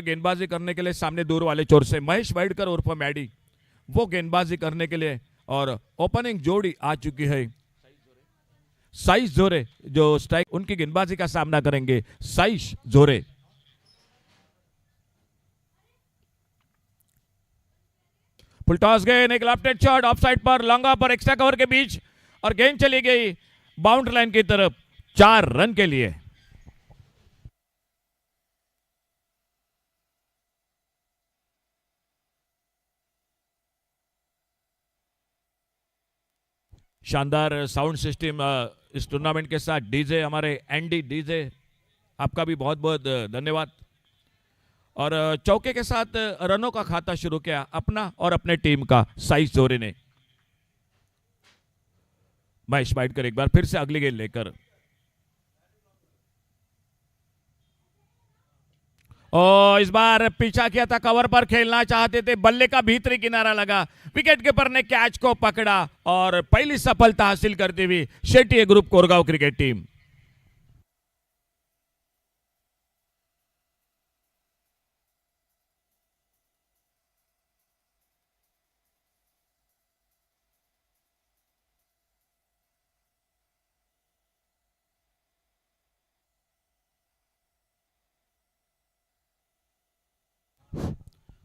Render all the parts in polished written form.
गेंदबाजी करने के लिए सामने दूर वाले चोर से महेश वाइडकर उर्फ मैडी, वो गेंदबाजी करने के लिए, और ओपनिंग जोड़ी आ चुकी है साइश जोरे, जो स्ट्राइक उनकी गेंदबाजी का सामना करेंगे साइश जोरे। फुल टॉस गेंद, एक लेफ्ट शॉट ऑफ साइड पर, लॉन्गा पर, एक्स्ट्रा कवर के बीच, और गेंद चली गई बाउंड्री लाइन की तरफ 4 रन के लिए। शानदार साउंड सिस्टम इस टूर्नामेंट के साथ, डीजे हमारे एंडी डीजे, आपका भी बहुत बहुत धन्यवाद। और चौके के साथ रनों का खाता शुरू किया अपना और अपने टीम का साइश जोरे ने। महेश वाइडकर एक बार फिर से अगली गेंद लेकर, और इस बार पीछा किया था, कवर पर खेलना चाहते थे, बल्ले का भीतरी किनारा लगा, विकेट कीपर ने कैच को पकड़ा और पहली सफलता हासिल करती हुई Shetty group Koregaon cricket team.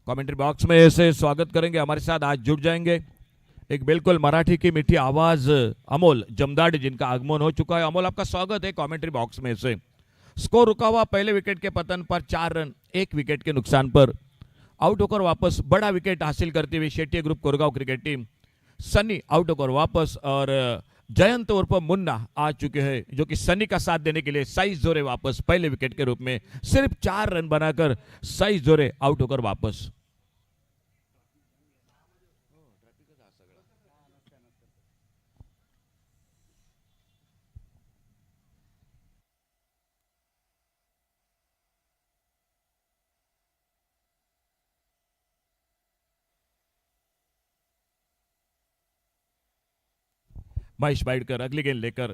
Commentary box में ऐसे स्वागत करेंगे, हमारे साथ आज जुड़ जाएंगे एक बिल्कुल मराठी की मीठी आवाज अमोल जमदाड़े, जिनका आगमन हो चुका है। अमोल, आपका स्वागत है कमेंट्री बॉक्स में से। स्कोर रुका हुआ पहले विकेट के पतन पर 4 रन 1 विकेट के नुकसान पर, आउट होकर वापस बड़ा विकेट हासिल करती हुई Shetty group Koregaon cricket team. Sunny out होकर वापस, और जयंत उर्फ मुन्ना आ चुके हैं, जो कि सनी का साथ देने के लिए। साइश जोरे वापस पहले विकेट के रूप में, सिर्फ 4 रन बनाकर साइश जोरे आउट होकर वापस। महेश वाइडकर अगली गेंद लेकर,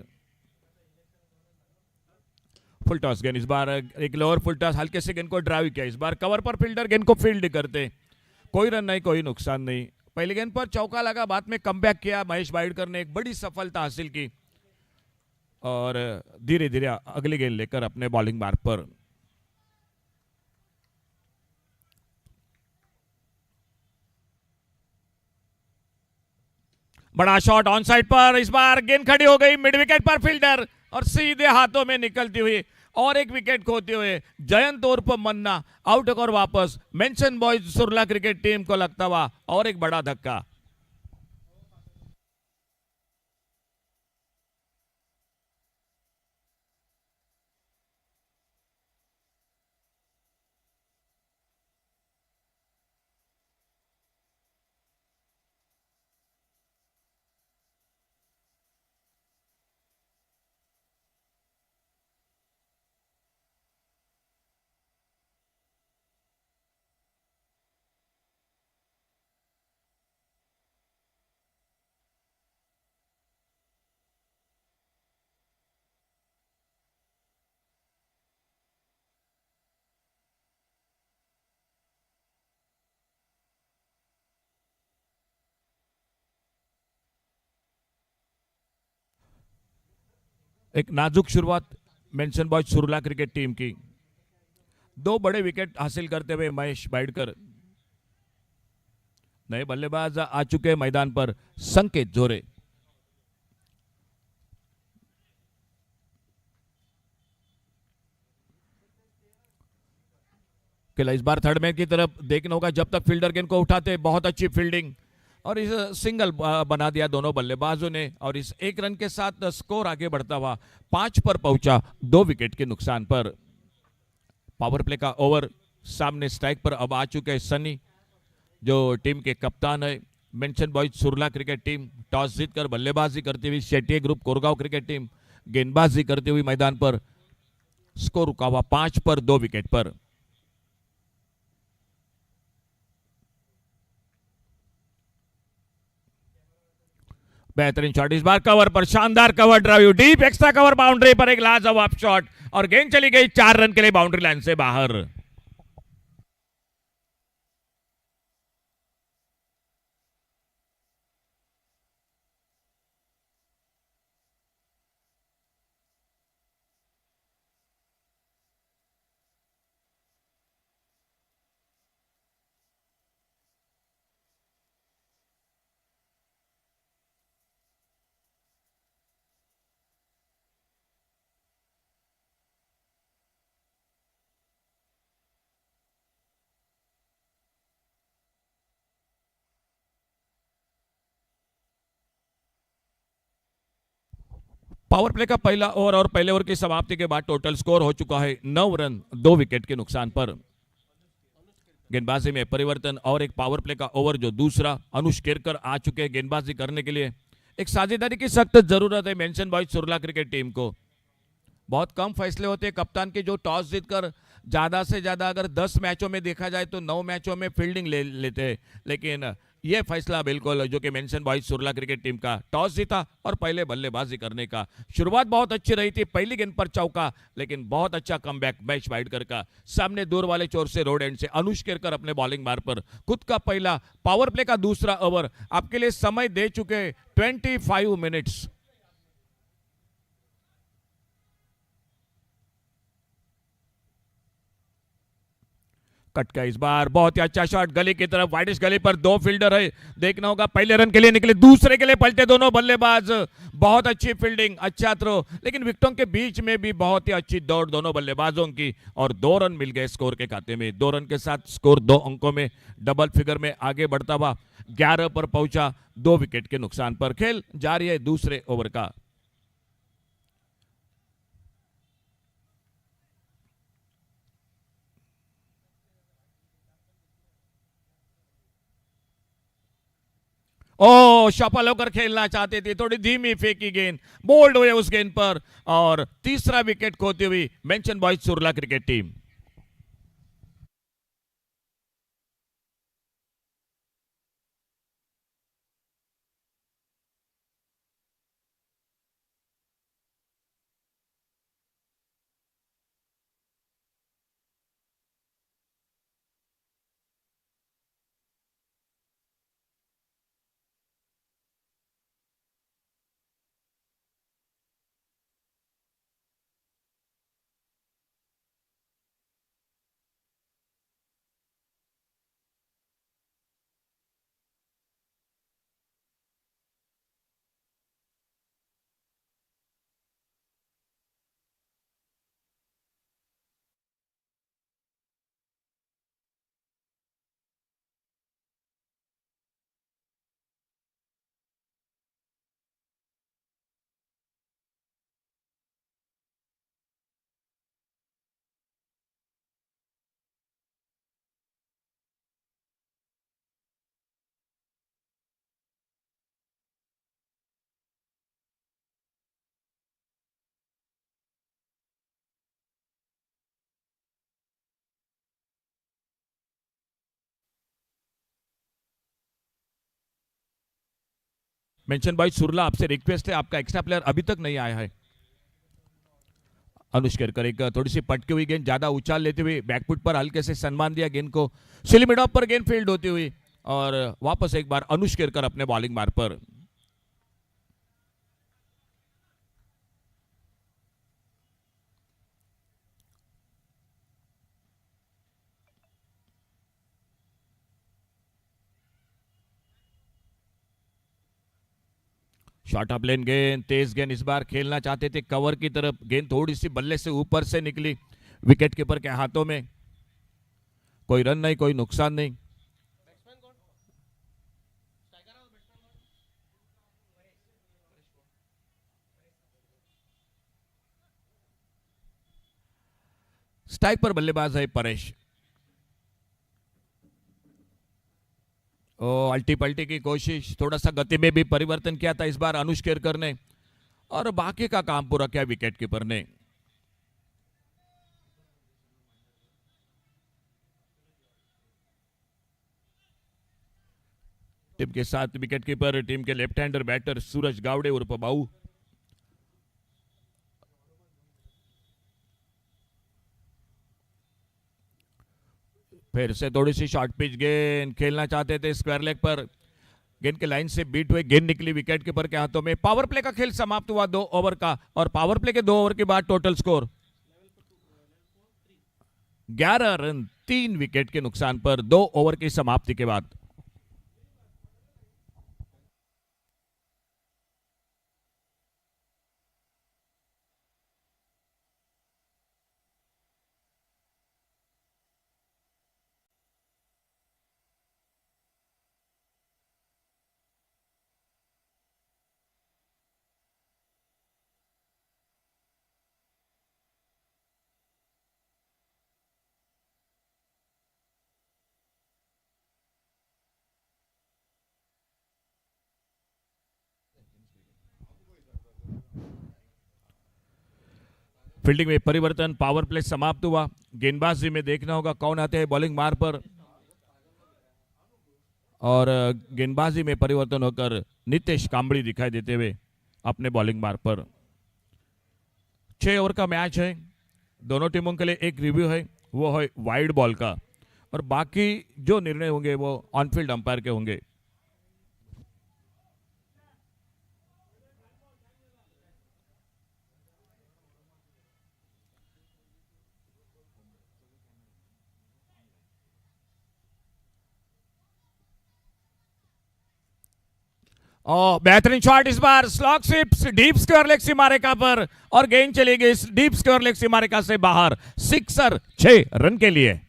फुल टॉस गेंद, इस बार एक लोअर फुल टॉस, हल्के से गेंद को ड्राइव किया, इस बार कवर पर फील्डर गेंद को फील्ड करते, कोई रन नहीं, कोई नुकसान नहीं। पहली गेंद पर चौका लगा, बाद में कमबैक किया महेश वाइडकर ने, एक बड़ी सफलता हासिल की, और धीरे धीरे अगली गेंद लेकर अपने बॉलिंग मार्ग पर। बड़ा शॉट ऑन साइड पर, इस बार गेंद खड़ी हो गई मिड विकेट पर, फील्डर और सीधे हाथों में निकलती हुई और एक विकेट खोते हुए जयंत उर्फ मन्ना आउट होकर वापस। Mention Boys Surla cricket team को लगता हुआ और एक बड़ा धक्का। एक नाजुक शुरुआत mention Boys Surla cricket team की, 2 बड़े विकेट हासिल करते हुए महेश वाइडकर। नए बल्लेबाज आ चुके मैदान पर, संकेत जोरे। इस बार थर्ड मैन की तरफ देखना होगा, जब तक फील्डर गेंद को उठाते, बहुत अच्छी फील्डिंग, और इस सिंगल बना दिया दोनों बल्लेबाजों ने, और इस 1 रन के साथ स्कोर आगे बढ़ता हुआ 5 पर पहुंचा 2 विकेट के नुकसान पर। पावर प्ले का ओवर, सामने स्ट्राइक पर अब आ चुके हैं सनी, जो टीम के कप्तान है। Mansion Boys Surla cricket team toss जीतकर बल्लेबाजी करती हुई, Shetty group Koregaon cricket team गेंदबाजी करती हुई मैदान पर। स्कोर रुका हुआ 5 पर 2 विकेट पर। बेहतरीन शॉट, इस बार कवर पर, शानदार cover drive, deep extra cover boundary पर एक लाजवाब शॉट, और गेंद चली गई 4 रन के लिए बाउंड्री लाइन से बाहर। पावर प्ले का पहला ओवर और पहले ओवर की समाप्ति के बाद टोटल स्कोर हो चुका है 9 रन 2 विकेट के नुकसान पर। गेंदबाजी में परिवर्तन और एक पावर प्ले का ओवर जो दूसरा, अनुष केरकर आ चुके हैं गेंदबाजी करने के लिए। एक साझेदारी की सख्त जरूरत है Mansion Boys Surla cricket team को। बहुत कम फैसले होते हैं कप्तान के जो टॉस जीतकर ज्यादा से ज्यादा अगर 10 मैचों में देखा जाए तो 9 मैचों में फील्डिंग ले लेते हैं, लेकिन यह फैसला बिल्कुल जो कि mention Boys Surla cricket team का टॉस जीता और पहले बल्लेबाजी करने का। शुरुआत बहुत अच्छी रही थी, पहली गेंद पर चौका, लेकिन बहुत अच्छा कमबैक मैच वाइडकर का सामने दूर वाले चोर से रोड एंड से अनुष केरकर अपने बॉलिंग मार पर खुद का पहला पावर प्ले का दूसरा ओवर आपके लिए समय दे चुके 25 मिनट्स। कट का इस बार बहुत ही अच्छा शॉट गली की तरफ, वाइडिश गली पर दो फील्डर है, देखना होगा। पहले रन के लिए निकले, दूसरे के लिए पलटे दोनों बल्लेबाज। बहुत अच्छी फील्डिंग, अच्छा थ्रो, लेकिन विकेटों के बीच में भी बहुत ही अच्छी दौड़ दोनों बल्लेबाजों की और 2 रन मिल गए स्कोर के खाते में। 2 रन के साथ स्कोर 2 अंकों में डबल फिगर में आगे बढ़ता हुआ 11 पर पहुंचा 2 विकेट के नुकसान पर। खेल जारी है दूसरे ओवर का। ओ सफल होकर खेलना चाहते थे, थोड़ी धीमी फेंकी गेंद, बोल्ड हुए उस गेंद पर और तीसरा विकेट खोती हुई mention Boys Surla cricket team. Mention Boys Surla, आपसे रिक्वेस्ट है, आपका एक्स्ट्रा प्लेयर अभी तक नहीं आया है। अनुष केरकर एक थोड़ी सी पटकी हुई गेंद ज्यादा उछाल लेते हुए बैकफुट पर हल्के से सम्मान दिया गेंद को, स्लिप मिड ऑफ पर गेंद फील्ड होती हुई और वापस एक बार अनुष केरकर अपने बॉलिंग मार पर। शॉर्ट ऑफ लेन गेंद, तेज गेंद, इस बार खेलना चाहते थे कवर की तरफ, गेंद थोड़ी सी बल्ले से ऊपर से निकली विकेट कीपर के हाथों में। कोई रन नहीं, कोई नुकसान नहीं। स्ट्राइक पर बल्लेबाज है परेश। अल्टी पल्टी की कोशिश, थोड़ा सा गति में भी परिवर्तन किया था इस बार अनुष केरकर ने और बाकी का काम पूरा किया विकेट कीपर ने। टीम के साथ विकेट कीपर टीम के लेफ्ट हैंडर बैटर सूरज गावड़े उर्फ बाऊ। फिर से थोड़ी सी शॉर्ट पिच गेंद, खेलना चाहते थे स्क्वायर लेग पर, गेंद के लाइन से बीट हुए गेंद निकली विकेट कीपर के हाथों में। पावर प्ले का खेल समाप्त हुआ 2 ओवर का और पावर प्ले के 2 ओवर के बाद टोटल स्कोर 11 रन 3 विकेट के नुकसान पर 2 ओवर की समाप्ति के बाद। फील्डिंग में परिवर्तन, पावर प्ले समाप्त हुआ। गेंदबाजी में देखना होगा कौन आते हैं बॉलिंग मार पर, और गेंदबाजी में परिवर्तन होकर नितेश कांबड़ी दिखाई देते हुए अपने बॉलिंग मार पर। 6 ओवर का मैच है, दोनों टीमों के लिए एक रिव्यू है, वो है वाइड बॉल का, और बाकी जो निर्णय होंगे वो ऑनफील्ड अंपायर के होंगे। बेहतरीन शॉट इस बार, स्लॉग स्विप्स डीप स्क्वायर लेग सीमारेखा पर, और गेंद चली गई डीप स्क्वायर लेग सीमारेखा से बाहर। सिक्सर 6 रन के लिए।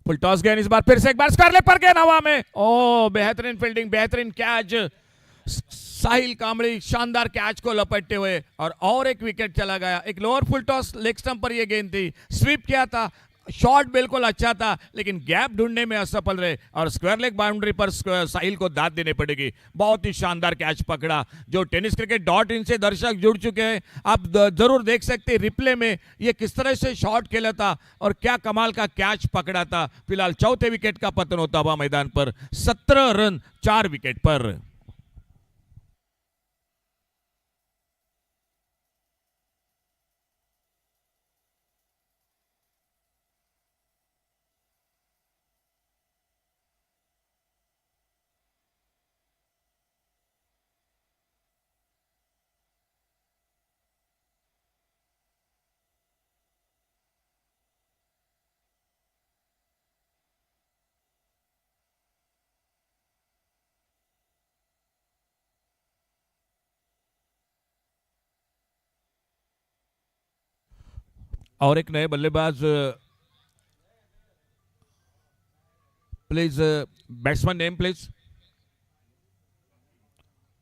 फुल टॉस गेंद इस बार फिर से एक बार स्क्वायर लेग पर, गेंद हवा में। ओ बेहतरीन फील्डिंग, बेहतरीन कैच, साहिल कांबड़ी शानदार कैच को लपटते हुए, और एक विकेट चला गया। एक lower full toss leg stump पर यह गेंद थी, स्वीप किया था, शॉट बिल्कुल अच्छा था, लेकिन गैप ढूंढने में असफल रहे, और स्क्वायर लेग बाउंड्री पर साहिल को दाद देनी पड़ेगी। बहुत ही शानदार कैच पकड़ा। जो टेनिस क्रिकेट .in से दर्शक जुड़ चुके हैं, आप जरूर देख सकते हैं रिप्ले में ये किस तरह से शॉट खेला था और क्या कमाल का कैच पकड़ा था। फिलहाल चौथे विकेट का पतन होता हुआ मैदान पर, 17 रन 4 विकेट पर। और एक नए बल्लेबाज, please batsman name please.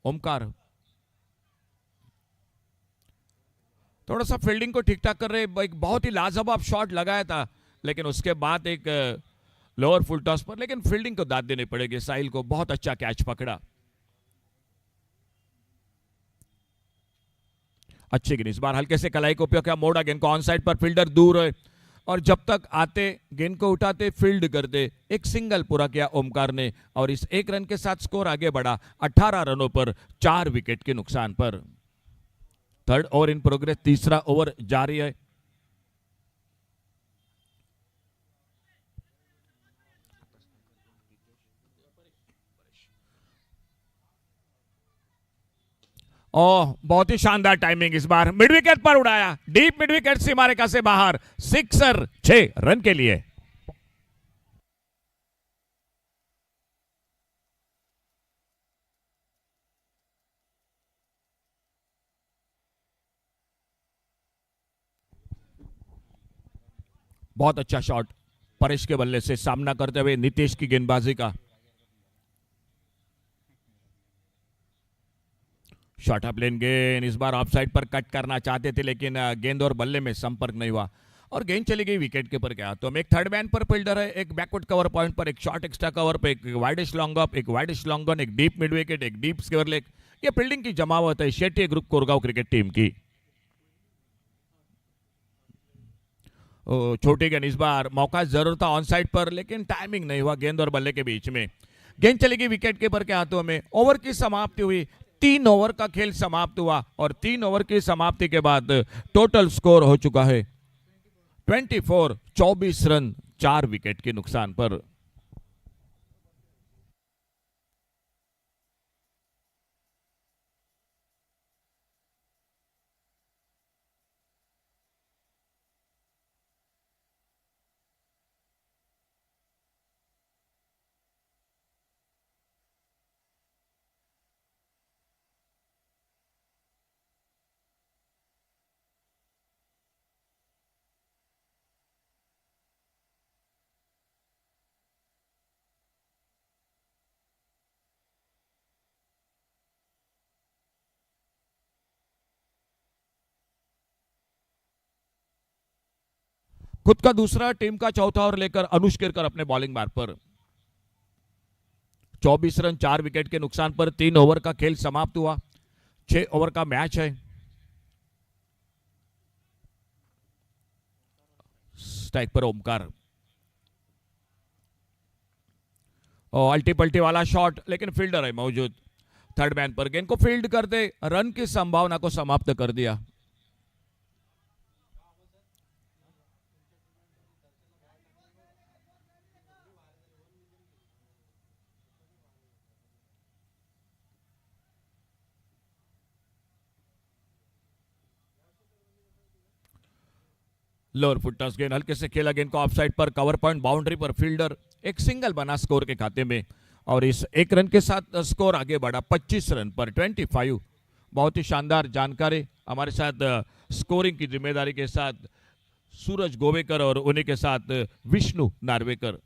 Omkar थोड़ा सा फील्डिंग को ठीक ठाक कर रहे, एक बहुत ही लाजवाब शॉट लगाया था, लेकिन उसके बाद एक लोअर फुल टॉस पर, लेकिन फील्डिंग को दाद देनी पड़ेगी। साहिल को बहुत अच्छा कैच पकड़ा। अच्छी गेंद इस बार, हल्के से कलाई को उपयोग किया, मोड़ा गेंद को ऑन साइड पर, फील्डर दूर है, और जब तक आते गेंद को उठाते फील्ड करते। एक सिंगल पूरा किया ओमकार ने, और इस एक रन के साथ स्कोर आगे बढ़ा 18 रनों पर, 4 विकेट के नुकसान पर। थर्ड ओवर इन प्रोग्रेस, तीसरा ओवर जारी है। ओह बहुत ही शानदार टाइमिंग इस बार, मिड विकेट पर उड़ाया, डीप मिड विकेट सीमारेखा से बाहर। सिक्सर 6 रन के लिए। बहुत अच्छा शॉट परेश के बल्ले से, सामना करते हुए नीतीश की गेंदबाजी का। शॉर्ट अप लेन गेंद इस बार ऑफ साइड पर कट करना चाहते थे, लेकिन गेंद और बल्ले में संपर्क नहीं हुआ, और गेंद चली गई विकेट के पर। क्या तो एक थर्ड मैन पर फील्डर है, एक बैकवर्ड कवर पॉइंट पर, एक शॉर्ट एक्स्ट्रा कवर पर, एक वाइडिश लॉन्ग अप, एक वाइडिश लॉन्ग ऑन, एक डीप मिड विकेट, एक डीप स्क्वायर लेग। ये फील्डिंग की जमावट है Shetty group Koregaon cricket team की। छोटी गेंद इस बार, मौका जरूर था ऑन साइड पर, लेकिन टाइमिंग नहीं हुआ गेंद और बल्ले के बीच में। गेंद चली गई विकेट कीपर के हाथों में। ओवर की समाप्ति हुई, 3 ओवर का खेल समाप्त हुआ, और 3 ओवर की समाप्ति के बाद टोटल स्कोर हो चुका है 24, 24 रन 4 विकेट के नुकसान पर। खुद का दूसरा, टीम का चौथा ओवर लेकर अनुष केरकर अपने बॉलिंग मार्ग पर। 24 रन 4 विकेट के नुकसान पर 3 ओवर का खेल समाप्त हुआ। 6 ओवर का मैच है। स्ट्राइक पर ओमकार, अल्टी पल्टी वाला शॉट, लेकिन फील्डर है मौजूद। थर्ड मैन पर गेंद को फील्ड करते रन की संभावना को समाप्त कर दिया। लोअर फुट टच गेंद हल्के से खेला, गेंद को ऑफ साइड पर, कवर पॉइंट बाउंड्री पर, फील्डर एक सिंगल बना स्कोर के खाते में, और इस एक रन के साथ स्कोर आगे बढ़ा 25 रन पर 25। बहुत ही शानदार जानकारी। हमारे साथ स्कोरिंग की जिम्मेदारी के साथ सूरज गोवेकर और उन्हीं के साथ विष्णु नार्वेकर।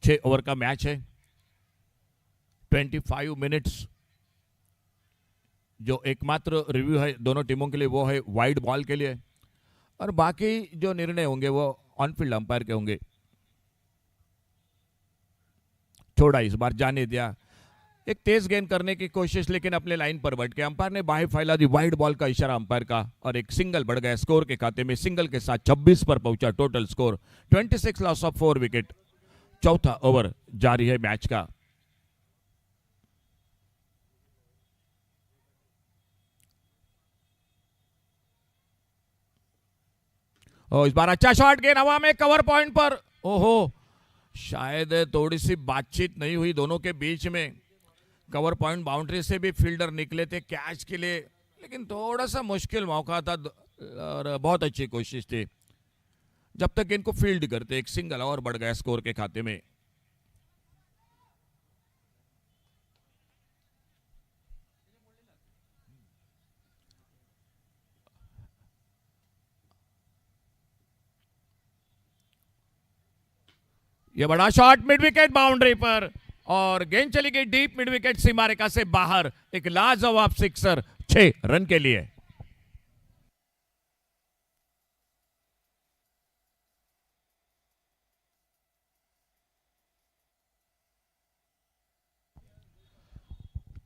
छह ओवर का मैच है। 25 मिनट्स। जो एकमात्र रिव्यू है दोनों टीमों के लिए वो है वाइड बॉल के लिए, और बाकी जो निर्णय होंगे वो ऑन फील्ड अंपायर के होंगे। छोड़ा, इस बार जाने दिया। एक तेज गेंद करने की कोशिश, लेकिन अपने लाइन पर बैठ के अंपायर ने बाहें फैला दी। वाइड बॉल का इशारा अंपायर का, और एक सिंगल बढ़ गया स्कोर के खाते में। सिंगल के साथ 26 पर पहुंचा total score. 26 loss of 4 wicket. चौथा ओवर जारी है मैच का। इस बार अच्छा शॉट, गेंद हवा में, कवर पॉइंट पर। ओहो, शायद थोड़ी सी बातचीत नहीं हुई दोनों के बीच में। कवर पॉइंट बाउंड्री से भी फील्डर निकले थे कैच के लिए, लेकिन थोड़ा सा मुश्किल मौका था और बहुत अच्छी कोशिश थी। जब तक इनको फील्ड करते एक सिंगल और बढ़ गया स्कोर के खाते में। यह बड़ा शॉट मिड विकेट बाउंड्री पर, और गेंद चली गई डीप मिड विकेट सीमा रेखा से बाहर। एक लाजवाब सिक्सर 6 रन के लिए।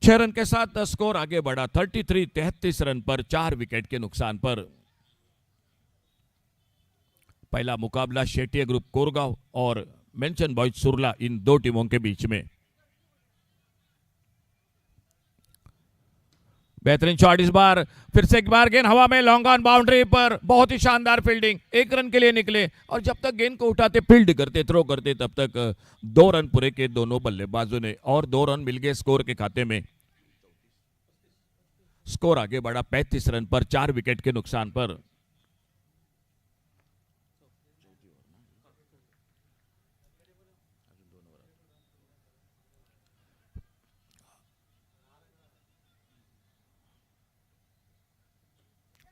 छह रन के साथ स्कोर आगे बढ़ा 33 रन पर 4 विकेट के नुकसान पर। पहला मुकाबला शेट्टी ग्रुप कोरगांव और मेंशन बॉयज सुरला, इन दो टीमों के बीच में। बेहतरीन शॉट, इस बार फिर से एक बार गेंद हवा में, लॉन्ग ऑन बाउंड्री पर। बहुत ही शानदार फील्डिंग, 1 रन के लिए निकले, और जब तक गेंद को उठाते, फील्ड करते, थ्रो करते, तब तक 2 रन पूरे के दोनों बल्लेबाजों ने, और 2 रन मिल गए स्कोर के खाते में। स्कोर आगे बढ़ा 35 रन पर 4 विकेट के नुकसान पर।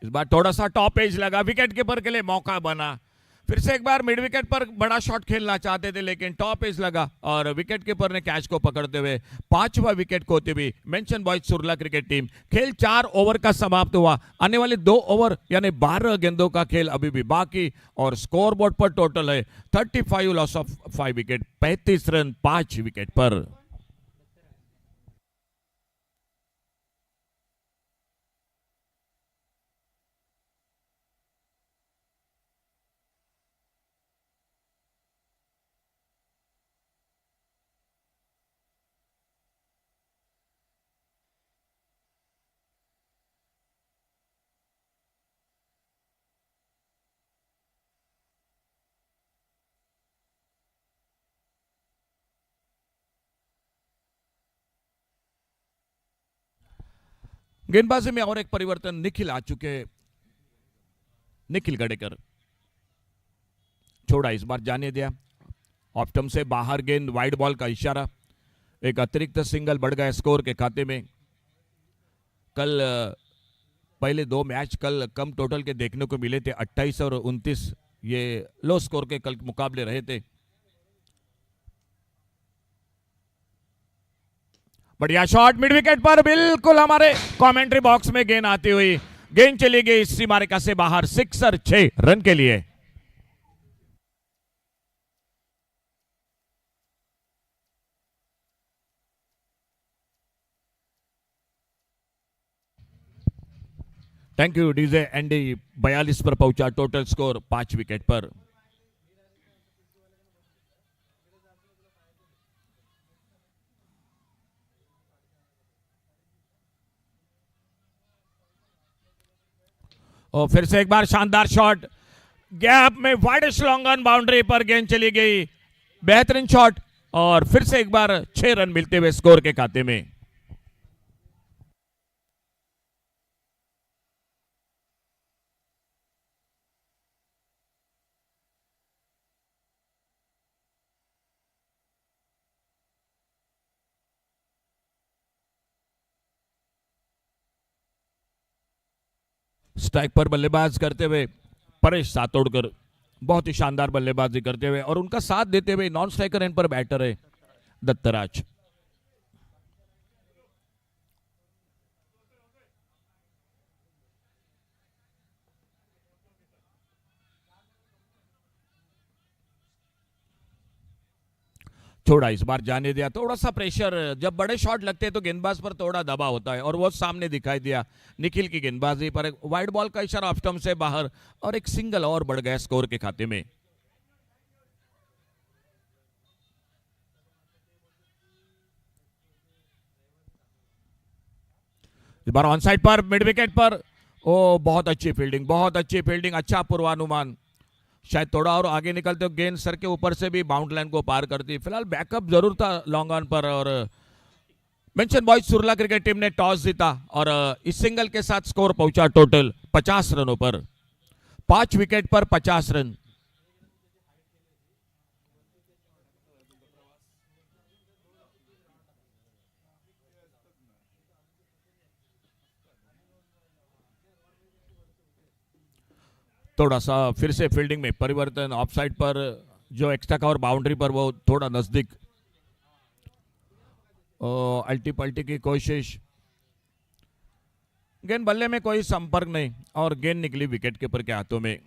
इस बार थोड़ा सा टॉप एज लगा, विकेट कीपर के लिए मौका बना। फिर से एक बार मिड विकेट पर बड़ा शॉट खेलना चाहते थे, लेकिन टॉप एज लगा और विकेट कीपर ने कैच को पकड़ते हुए 5वां विकेट खोते हुए mention Boys Surla cricket team. खेल 4 ओवर का समाप्त हुआ। आने वाले 2 ओवर यानी 12 गेंदों का खेल अभी भी बाकी, और स्कोर बोर्ड पर टोटल है 35 loss of 5 wicket, 35 run 5 wicket पर। गेंदबाजी में और एक परिवर्तन, निखिल आ चुके। निखिल गडेकर छोड़ा, इस बार जाने दिया। ऑफ स्टंप से बाहर गेंद, वाइड बॉल का इशारा। एक अतिरिक्त सिंगल बढ़ गया स्कोर के खाते में। कल पहले 2 मैच कल कम टोटल के देखने को मिले थे, 28 और 29। ये लो स्कोर के कल मुकाबले रहे थे। बढ़िया शॉट मिड विकेट पर, बिल्कुल हमारे कमेंट्री बॉक्स में गेंद आती हुई, गेंद चली गई सीमारेखा से बाहर, सिक्सर 6 रन के लिए। Thank you DJ Andy. 42 पर पहुंचा, टोटल स्कोर 5 विकेट पर। और फिर से एक बार शानदार शॉट, गैप में वाइडेस्ट लॉन्ग ऑन बाउंड्री पर गेंद चली गई, बेहतरीन शॉट, और फिर से एक बार 6 रन मिलते हुए स्कोर के खाते में। स्ट्राइक पर बल्लेबाज करते हुए परेश सातोड़कर, बहुत ही शानदार बल्लेबाजी करते हुए, और उनका साथ देते हुए नॉन स्ट्राइकर एंड पर बैटर है दत्तराज। थोड़ा इस बार जाने दिया, थोड़ा सा प्रेशर, जब बड़े शॉट लगते हैं तो गेंदबाज पर थोड़ा दबाव होता है, और वो सामने दिखाई दिया निखिल की गेंदबाजी पर। एक वाइड बॉल का इशारा ऑफ स्टंप से बाहर, और एक सिंगल और बढ़ गया स्कोर के खाते में। इस बार ऑन साइड पर मिड विकेट पर, ओ बहुत अच्छी फील्डिंग, बहुत अच्छी फील्डिंग, अच्छा पूर्वानुमान। शायद थोड़ा और आगे निकलते हो, गेंद सर के ऊपर से भी बाउंड लाइन को पार करती। फिलहाल बैकअप जरूर था लॉन्ग ऑन पर, और mention Boys Surla cricket team ने टॉस जीता, और इस सिंगल के साथ स्कोर पहुंचा टोटल 50 रनों पर, 5 विकेट पर 50 रन। थोड़ा सा फिर से फील्डिंग में परिवर्तन, ऑफ साइड पर जो एक्स्ट्रा कवर बाउंड्री पर वो थोड़ा नजदीक, अल्टी पल्टी की कोशिश, गेंद बल्ले में कोई संपर्क नहीं, और गेंद निकली विकेट कीपर के हाथों में।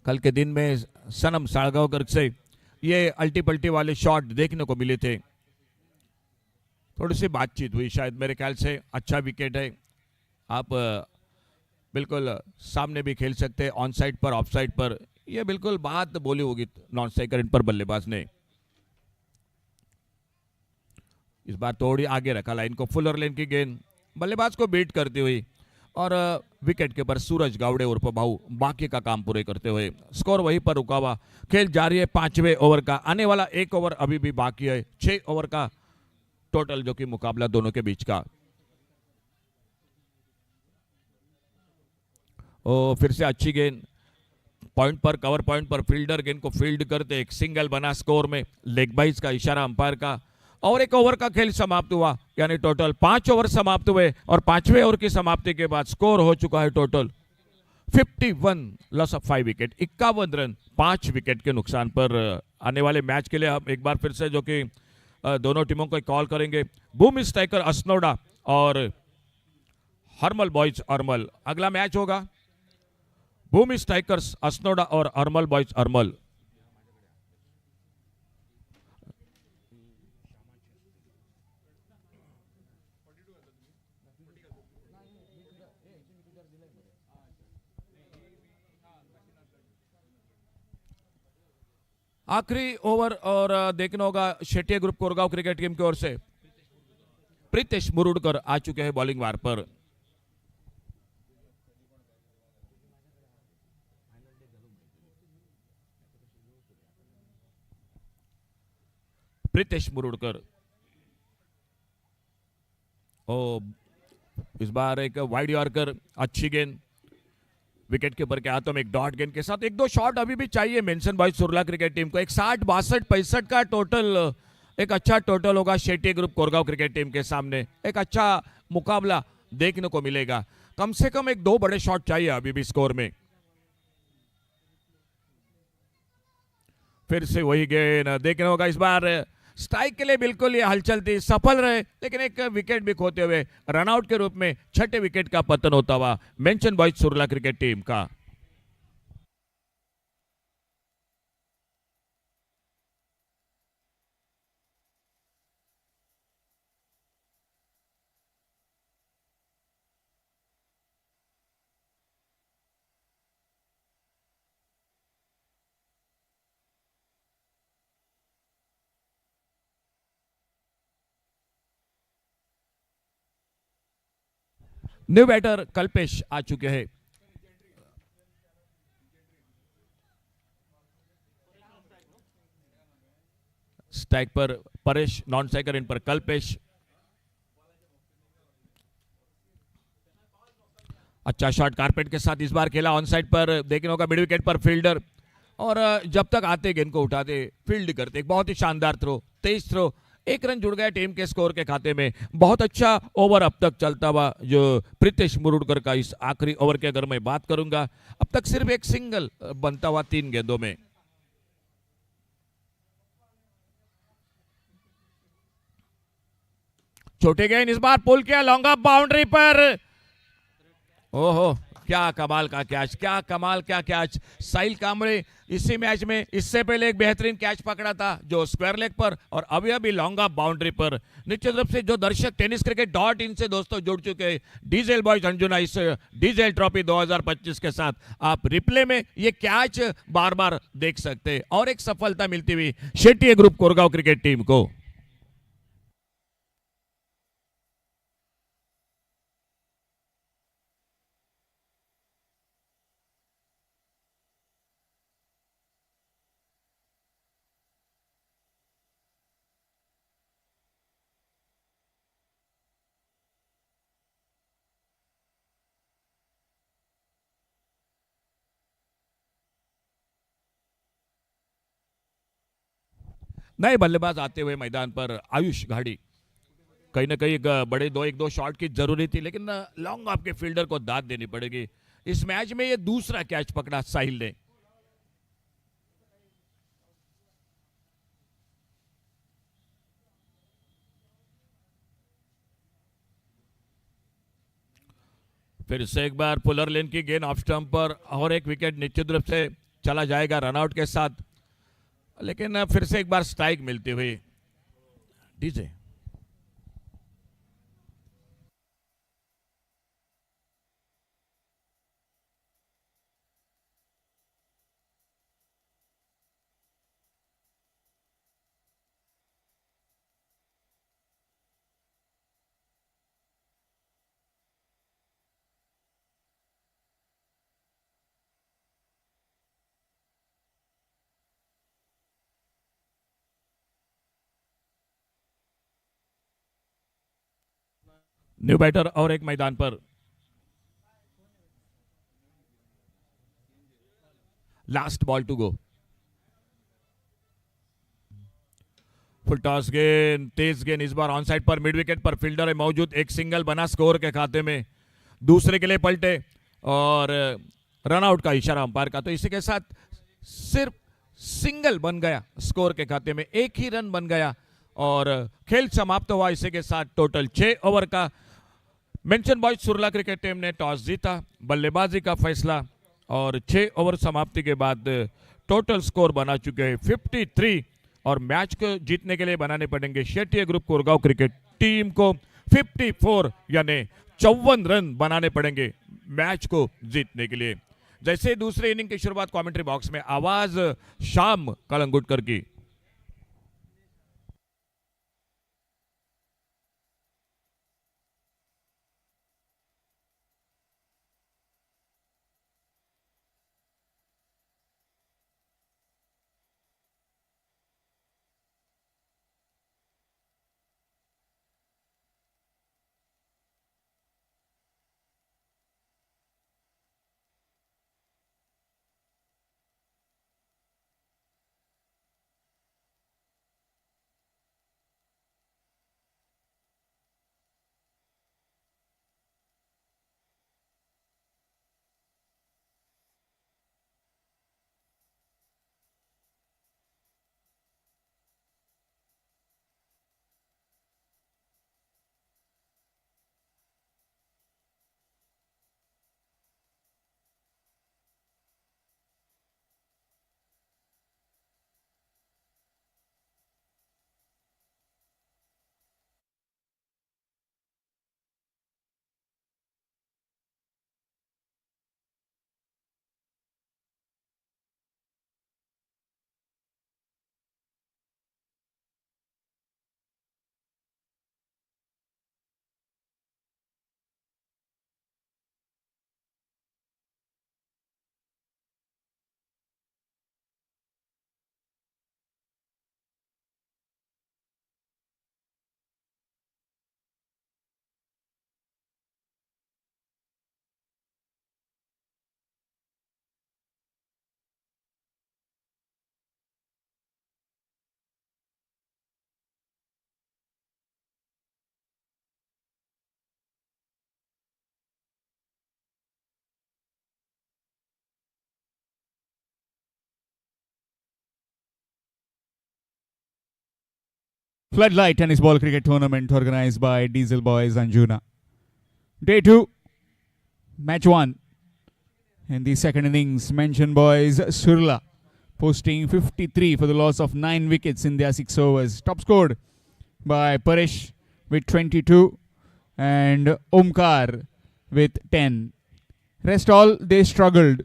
कल के दिन में सनम साळगावकर से ये अल्टी पल्टी वाले शॉट देखने को मिले थे। थोड़ी सी बातचीत हुई शायद, मेरे ख्याल से अच्छा विकेट है, आप बिल्कुल सामने भी खेल सकते हैं, ऑन साइड पर ऑफ साइड पर, ये बिल्कुल बात बोली होगी नॉन स्ट्राइकर पर बल्लेबाज ने। इस बार थोड़ी आगे रखा लाइन को, फुलर लेन की गेंद बल्लेबाज को बीट करती हुई, और विकेट के पर सूरज गावड़े उर्फ भाऊ बाकी का काम पूरे करते हुए, स्कोर वहीं पर रुका हुआ। खेल जारी है 5वें ओवर का, आने वाला 1 ओवर अभी भी बाकी है। 6 ओवर का टोटल जो कि मुकाबला दोनों के बीच का। ओ फिर से अच्छी गेंद, पॉइंट पर, कवर पॉइंट पर फील्डर गेंद को फील्ड करते, एक सिंगल बना स्कोर में, लेग बाइज का इशारा अंपायर का, और 1 ओवर का खेल समाप्त हुआ, यानी टोटल 5 ओवर समाप्त हुए, और 5वें ओवर की समाप्ति के बाद स्कोर हो चुका है total 51, loss of 5 wicket, 51 run 5 wicket के नुकसान पर। आने वाले मैच के लिए हम एक बार फिर से जो कि दोनों टीमों को कॉल करेंगे, भूमि स्ट्राइकर असनोडा और हरमल बॉयज अरमल। अगला मैच होगा भूमि स्ट्राइकर्स असनोडा और अरमल बॉयज अरमल। आखिरी ओवर और देखना होगा Shetty group Koregaon cricket team की ओर से प्रीतेश मुरुडकर आ चुके हैं बॉलिंग वार पर। प्रीतेश मुरुडकर, ओ इस बार एक वाइड यॉर्कर, अच्छी गेंद, विकेट कीपर के हाथों में एक डॉट गेंद के साथ 1-2 शॉट अभी भी चाहिए mention Boys Surla cricket team को। एक 60, 62, 65 का टोटल, एक अच्छा टोटल होगा Shetty group Koregaon cricket team के सामने। एक अच्छा मुकाबला देखने को मिलेगा, कम से कम 1-2 बड़े शॉट चाहिए अभी भी स्कोर में। फिर से वही गेंद देखना होगा, इस बार स्ट्राइक के लिए बिल्कुल ये हलचल थी, सफल रहे, लेकिन एक विकेट भी खोते हुए रनआउट के रूप में छठे विकेट का पतन होता हुआ mention Boys Surla cricket team का। न्यू बैटर कल्पेश आ चुके हैं। स्ट्राइक पर परेश, नॉन स्ट्राइकर इन पर कल्पेश। अच्छा शॉट कारपेट के साथ इस बार खेला, ऑन साइड पर देखने होगा, मिड विकेट पर फील्डर, और जब तक आते गेंद को उठाते फील्ड करते, बहुत ही शानदार थ्रो, तेज थ्रो, एक रन जुड़ गया टीम के स्कोर के खाते में। बहुत अच्छा ओवर अब तक चलता हुआ जो प्रीतेश मुरुडकर का इस आखिरी ओवर की अगर मैं बात करूंगा, अब तक सिर्फ एक सिंगल बनता हुआ 3 गेंदों में। छोटे गेंद इस बार पुल किया लॉन्ग ऑफ बाउंड्री पर। ओहो, क्या कमाल का कैच, क्या कमाल का कैच। साहिल कांबळे इसी मैच में इससे पहले एक बेहतरीन कैच पकड़ा था जो स्क्वायर लेग पर, और अभी लॉन्ग ऑफ बाउंड्री पर। निश्चित रूप से जो दर्शक टेनिस क्रिकेट .in से दोस्तों जुड़ चुके हैं डीजेल बॉयज अंजुना इस डीजेल ट्रॉफी 2025 के साथ, आप रिप्ले में ये कैच बार बार देख सकते हैं, और एक सफलता मिलती हुई Shetty group Koregaon cricket team को। नए बल्लेबाज आते हुए मैदान पर आयुष घाड़ी, कहीं ना कहीं बड़े एक दो शॉट की जरूरी थी, लेकिन लॉन्ग ऑफ के फील्डर को दाद देनी पड़ेगी। इस मैच में ये दूसरा कैच पकड़ा साहिल ने। फिर से एक बार पुलर लेन की गेंद ऑफ स्टंप पर, और एक विकेट निश्चित रूप से चला जाएगा रनआउट के साथ, लेकिन फिर से एक बार स्ट्राइक मिलती हुई। डीजे न्यू बैटर और एक मैदान पर। Last ball to go. Full toss गेंद, तेज गेंद इस बार ऑन साइड पर, मिड विकेट पर फील्डर है मौजूद, एक सिंगल बना स्कोर के खाते में, दूसरे के लिए पलटे और रनआउट का इशारा अंपायर का। तो इसी के साथ सिर्फ सिंगल बन गया स्कोर के खाते में, एक ही रन बन गया और खेल समाप्त हुआ। इसी के साथ टोटल 6 ओवर का mention Boys Surla cricket team ने टॉस जीता, बल्लेबाजी का फैसला, और 6 ओवर समाप्ति के बाद टोटल स्कोर बना चुके हैं 53, और मैच को जीतने के लिए बनाने पड़ेंगे Shetty group Koregaon cricket team को 54, यानी 54 रन बनाने पड़ेंगे मैच को जीतने के लिए। जैसे दूसरे इनिंग की शुरुआत कमेंट्री बॉक्स में आवाज शाम कलंगुटकर की। Floodlight Tennis Ball Cricket Tournament organized by Diesel Boys Anjuna. Day 2, Match 1. In the second innings, Mention Boys Surla posting 53 for the loss of 9 wickets in their 6 overs. Top scored by Paresh with 22 and Omkar with 10. Rest all, they struggled.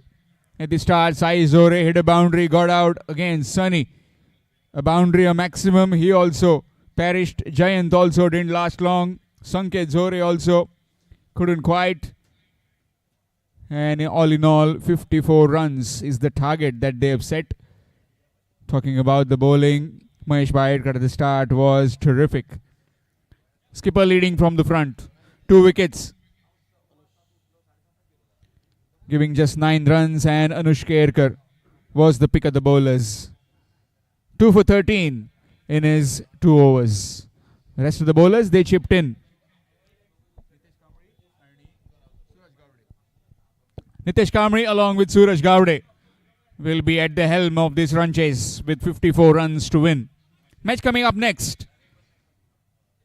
At the start, Sai Zore hit a boundary, got out again. Sunny, a boundary, a maximum. He also perished. Jayant also didn't last long. Sanket Zore also couldn't quite. And all in all, 54 runs is the target that they have set. Talking about the bowling, Mahesh Bhairkar at the start was terrific. Skipper leading from the front. 2 wickets. Giving just 9 runs, and Anush Kerkar was the pick of the bowlers. 2 for 13 in his 2 overs. The rest of the bowlers, they chipped in. Nitesh Kamri along with Suraj Gowde will be at the helm of this run chase with 54 runs to win. Match coming up next.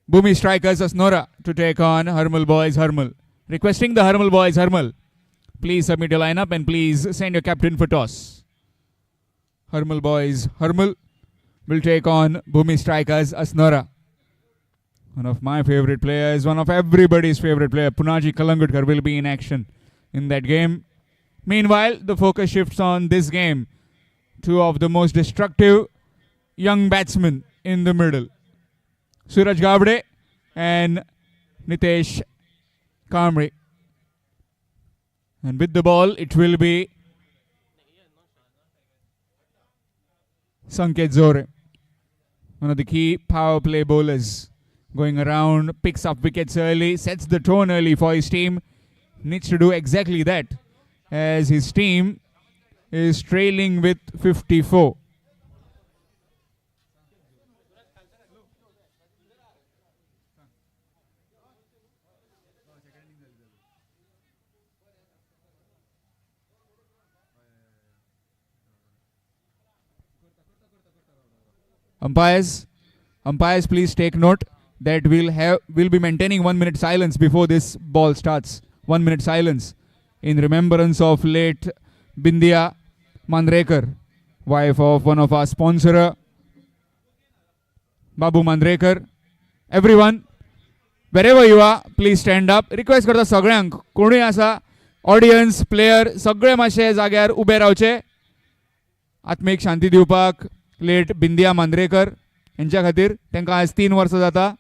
Bhumi Strikers Asnora to take on Harmal Boys Harmal. Requesting the Harmal Boys Harmal, please submit your lineup and please send your captain for toss. Harmal Boys Harmal will take on Bhumi Strikers Asnora. One of my favorite players, one of everybody's favorite player, Punaji Kalangutkar, will be in action in that game. Meanwhile, the focus shifts on this game. 2 of the most destructive young batsmen in the middle. Suraj Gowde and Nitesh Kamri. And with the ball, it will be Sanket Zore, one of the key power play bowlers. Going around, picks up wickets early, sets the tone early for his team. Needs to do exactly that, as his team is trailing with 54. Umpires, please take note that we'll be maintaining 1 minute silence before this ball starts. 1 minute silence in remembrance of late Bindia Mandrekar, wife of one of our sponsor, Babu Mandrekar. Everyone, wherever you are, please stand up. Request करता सगळ्यांक कोणूय आसा, audience, player, सगळे मातशे जाग्यार ube रावचे. आत्मीक शांती दिवपाक late बिंदिया मांद्रेकर यांच्या खातीर. तांकां आज 3 वर्सां जाता.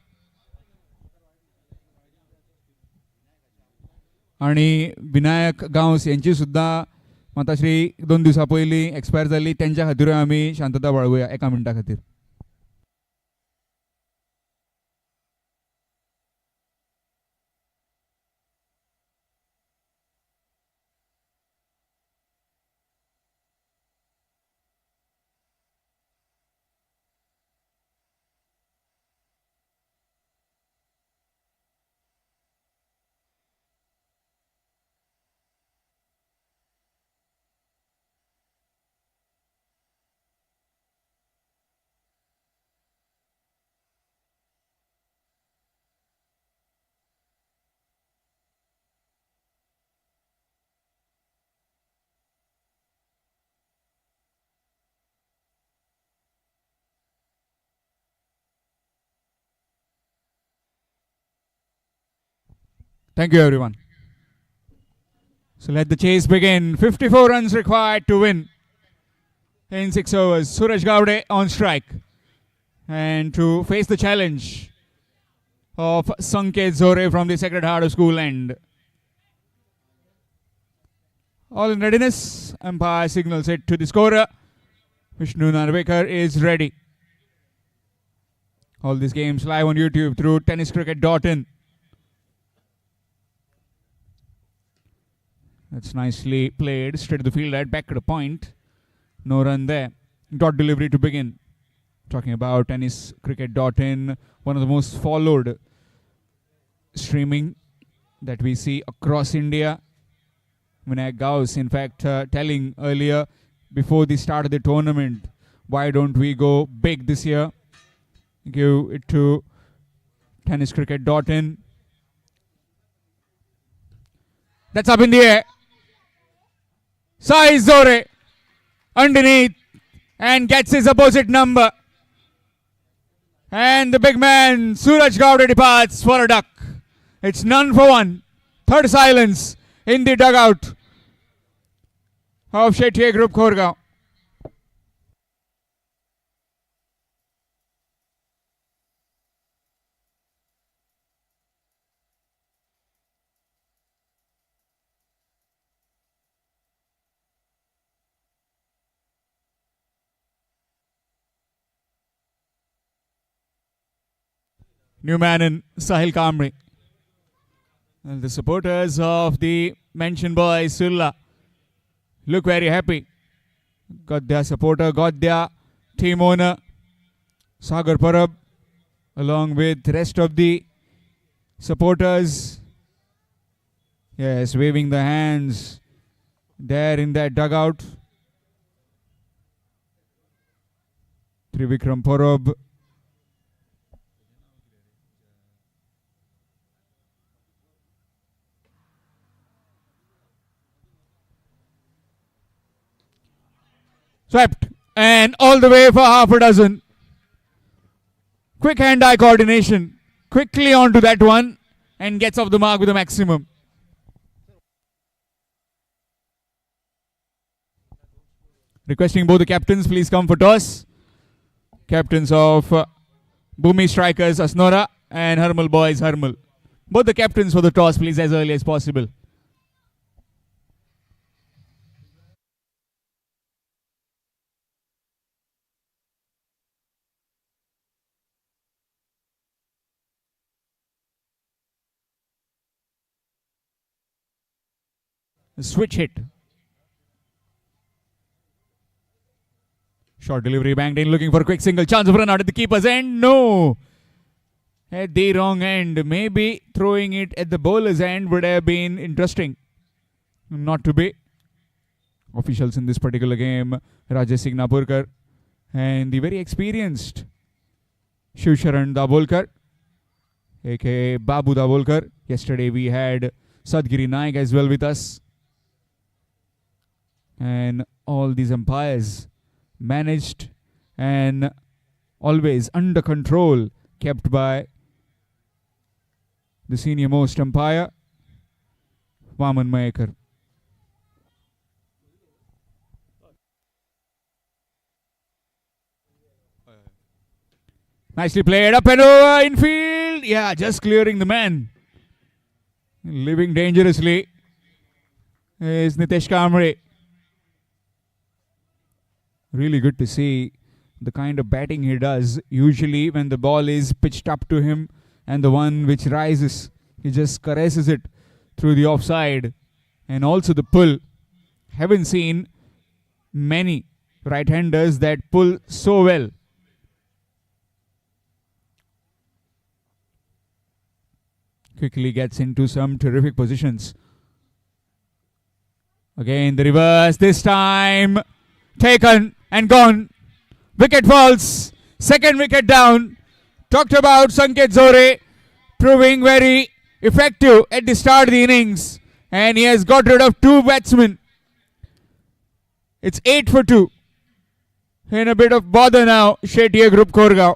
आणि विनायक गांवस यांची सुद्धा माताश्री 2 दिवसां पयलीं एक्सपायर जाली. त्यांच्या खातीरूय आमी शांतता बाळगुया 1 मिनटा खातीर. Thank you, everyone. So let the chase begin. 54 runs required to win in 6 overs. Suraj Gowde on strike. And to face the challenge of Sanket Zore from the Sacred Heart of School End. All in readiness. Umpire signals it to the scorer. Vishnu Narvekar is ready. All these games live on YouTube through tenniscricket.in. That's nicely played. Straight to the field, right back to the point. No run there. Dot delivery to begin. Talking about tenniscricket.in, one of the most followed streaming that we see across India. Vinayak Gauss, in fact, telling earlier before the start of the tournament, why don't we go big this year? give it to tenniscricket.in. That's up in the air. Sai Zore underneath and gets his opposite number. And the big man Suraj Gowda departs for a duck. It's none for one. Third silence in the dugout of Shetye Group Korgaon. Newman and Sahil Kamri. And the supporters of the mentioned boy Surla look very happy. Got their supporter, got their team owner Sagar Parab along with the rest of the supporters. Yes, waving the hands there in that dugout. Trivikram Parab. Swept and all the way for half a dozen. Quick hand-eye coordination. Quickly onto that one and gets off the mark with a maximum. Requesting both the captains, please come for toss. Captains of Bhumi Strikers Asnora and Harmal Boys Harmal. Both the captains for the toss, please, as early as possible. Switch hit. Short delivery banged in, looking for a quick single. Chance of run out at the keeper's end. No. At the wrong end. Maybe throwing it at the bowler's end would have been interesting. Not to be. Officials in this particular game, Rajesh Singh Napurkar and the very experienced Shiv Sharan Dabolkar, aka Babu Dabolkar. Yesterday we had Sadgiri Naik as well with us. And all these umpires managed and always under control, kept by the senior most umpire, Vaman Mayekar. Nicely played up and over infield. Yeah, just clearing the man. Living dangerously is Nitesh Kamre. Really good to see the kind of batting he does. Usually when the ball is pitched up to him and the one which rises, he just caresses it through the offside. And also the pull. Haven't seen many right-handers that pull so well. Quickly gets into some terrific positions. Again the reverse, this time taken and gone. Wicket falls. Second wicket down. Talked about Sanket Zore proving very effective at the start of the innings. And he has got rid of two batsmen. It's 8 for 2. In a bit of bother now, Shetye Group Korgaon.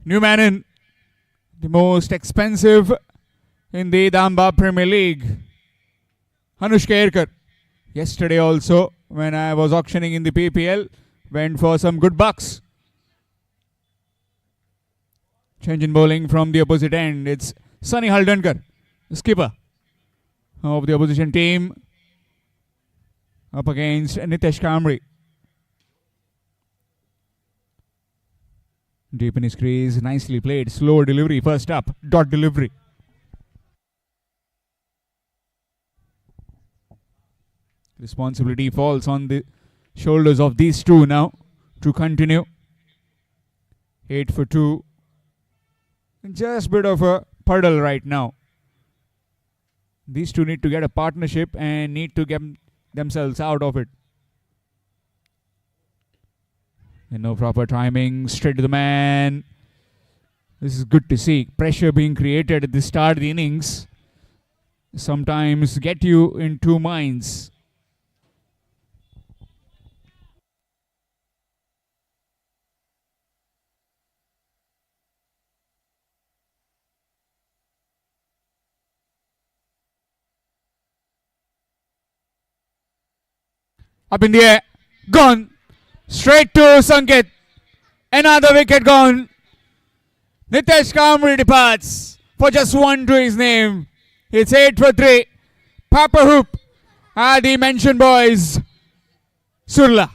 Newmanen, the most expensive in the Damba Premier League. Anushka Erkar. Yesterday also, when I was auctioning in the PPL, went for some good bucks. Change in bowling from the opposite end. It's Sunny Haldankar, the skipper of the opposition team, up against Nitesh Kamri. Deep in his crease, nicely played. Slow delivery, first up, dot delivery. Responsibility falls on the shoulders of these two now to continue. 8 for 2. Just a bit of a puddle right now. These two need to get a partnership and need to get themselves out of it. And no proper timing, straight to the man. This is good to see. Pressure being created at the start of the innings sometimes get you in two minds. Up in the air, gone. Straight to Sanket. Another wicket gone. Nitesh Kamri departs for just one to his name. It's 8 for 3. Papa Hoop are the mentioned boys. Surla.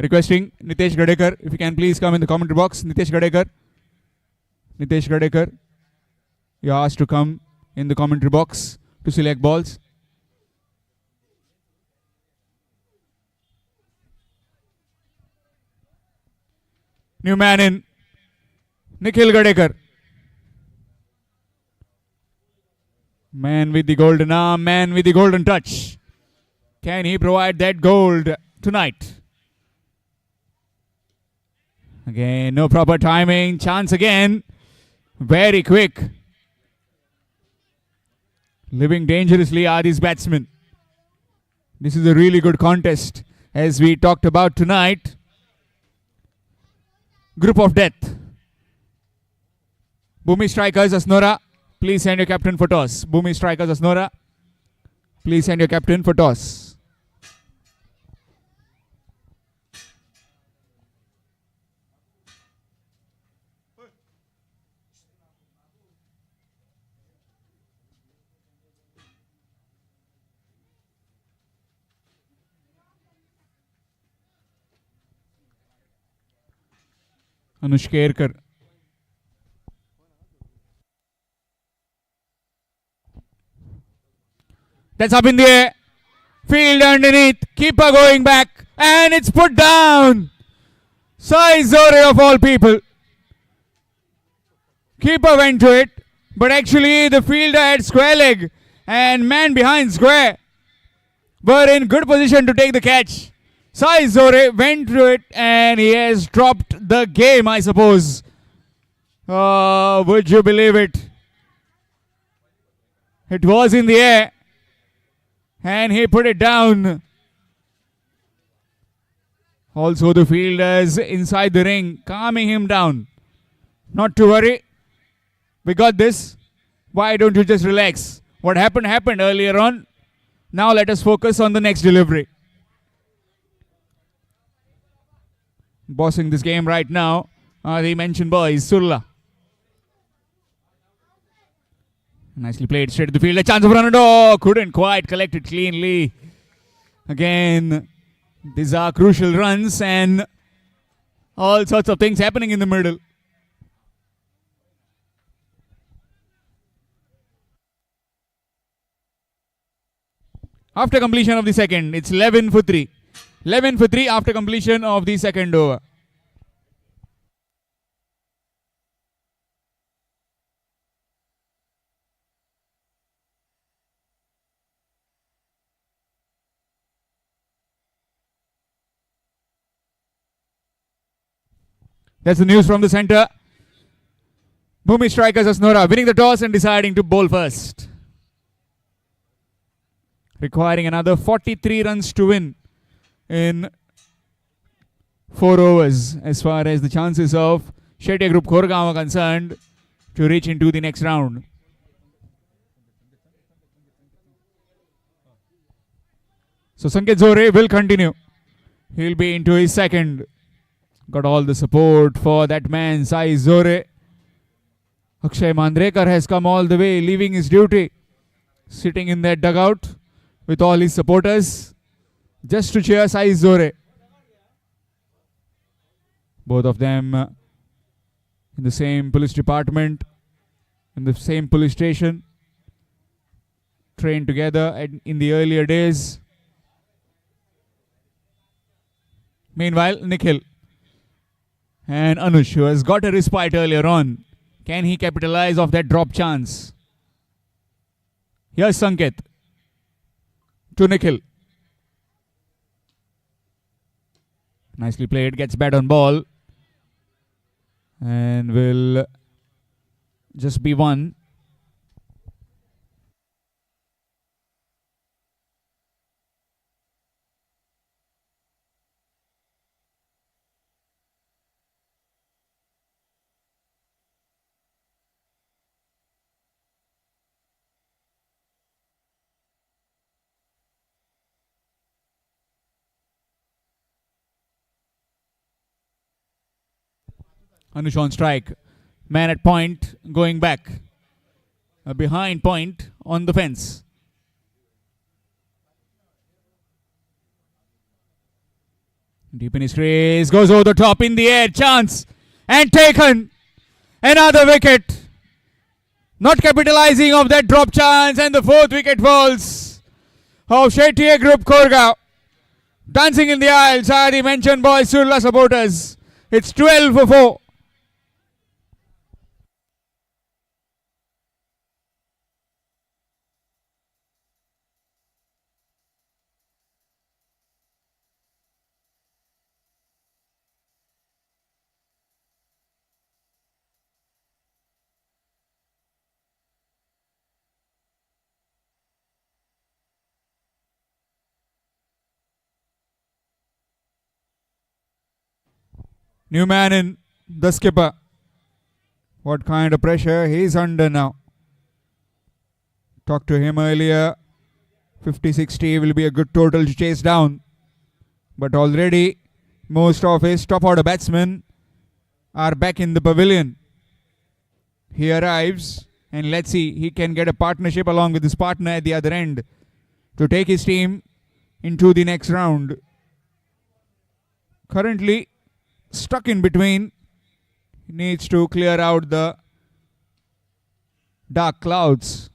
Requesting Nitesh Gadekar, if you can please come in the commentary box. Nitesh Gadekar. Nitesh Gadekar, you are asked to come in the commentary box to select balls. Newmanen, Nikhil Gadekar. Man with the golden arm, man with the golden touch. Can he provide that gold tonight? Again, no proper timing. Chance again. Very quick. Living dangerously are these batsmen. This is a really good contest, as we talked about tonight. Group of death. Bhumi Strikers Asnora, please send your captain for toss. Bhumi Strikers Asnora, please send your captain for toss. Anushka Erkar. That's up in the air. Field underneath. Keeper going back. And it's put down. Sai Zore of all people. Keeper went to it. But actually the fielder had square leg. And man behind square were in good position to take the catch. Sai Zore went to it and he has dropped the game, I suppose. Would you believe it? It was in the air and he put it down. Also the fielders inside the ring calming him down. Not to worry. We got this. Why don't you just relax? What happened earlier on. Now let us focus on the next delivery. Bossing this game right now are the mentioned boys, Surla. Nicely played straight to the field. A chance of run. Oh, couldn't quite collect it cleanly. Again, these are crucial runs and all sorts of things happening in the middle. after completion of the second. It's 11 for 3. 11 for 3 after completion of the second over. That's the news from the center. Bhumi strikers Asnora winning the toss and deciding to bowl first. Requiring another 43 runs to win in 4 overs as far as the chances of Shetty Group Koregaon are concerned to reach into the next round. So Sanket Zore will continue. He'll be into his second. Got all the support for that man, Sai Zore. Akshay Mandrekar has come all the way, leaving his duty, sitting in that dugout with all his supporters, just to cheer Sai Zore. Both of them in the same police department, in the same police station, trained together in the earlier days. Meanwhile, Nikhil and Anush, who has got a respite earlier on, can he capitalize off that drop chance? Here's Sanket to Nikhil. Nicely played, gets bat on ball and will just be one. Anush on strike. Man at point, going back. A behind point on the fence. Deep in his crease, goes over the top in the air, chance, and taken. Another wicket. Not capitalizing of that drop chance, and the 4th wicket falls of Shetty Group Koregaon. Dancing in the aisles are the mentioned boys, Surla supporters. It's 12 for 4. New man in, the skipper. What kind of pressure he's under now. Talked to him earlier. 50-60 will be a good total to chase down. But already most of his top order batsmen are back in the pavilion. He arrives and let's see, he can get a partnership along with his partner at the other end to take his team into the next round. Currently stuck in between. He needs to clear out the dark clouds.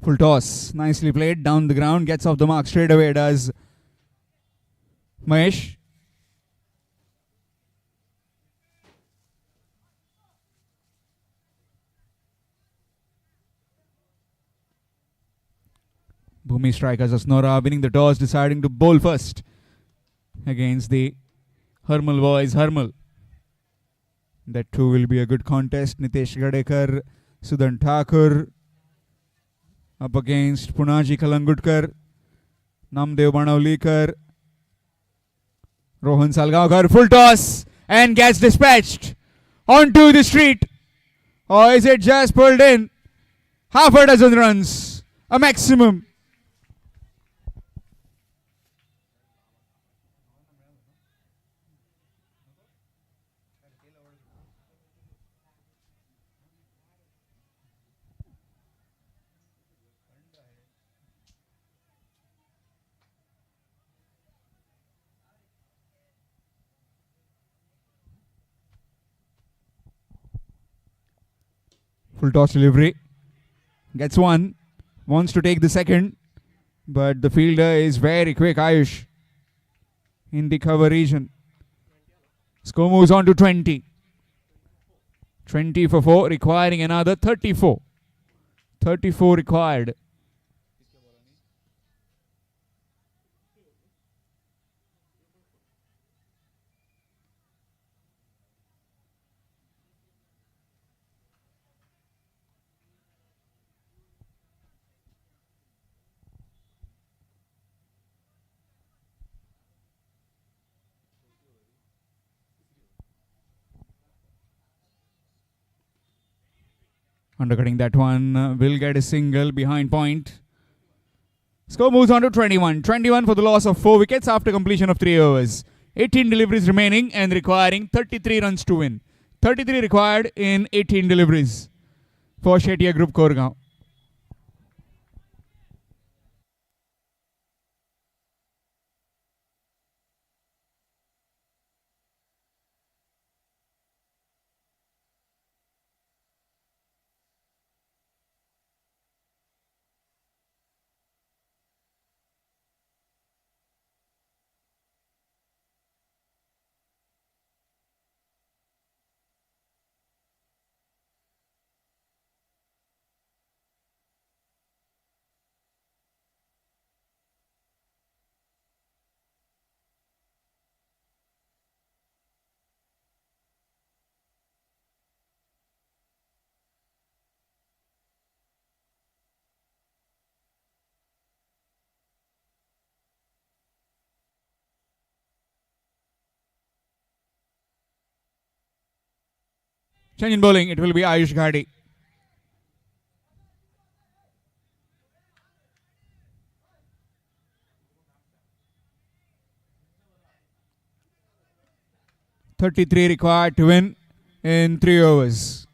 Full toss, nicely played down the ground, gets off the mark straight away, does Mahesh. Bhumi strikers Asnora winning the toss, deciding to bowl first against the Harmal boys. Harmal. That too will be a good contest. Nitesh Gadekar, Sudan Thakur up against Punaji Kalangudkar, Namdev Banavlikar, Rohan Salgaonkar. Full toss and gets dispatched onto the street. Or is it just pulled in? Half a dozen runs, a maximum. Full toss delivery. Gets one. Wants to take the second. But the fielder is very quick, Ayush, in the cover region. Score moves on to 20. 20 for 4, requiring another 34. 34 required. Undercutting that one, will get a single behind point. Score moves on to 21. 21 for the loss of 4 wickets after completion of 3 overs. 18 deliveries remaining and requiring 33 runs to win. 33 required in 18 deliveries for Shetia Group Koregaon. Change in bowling, it will be Ayush Ghadi. .33 required to win in 3 overs.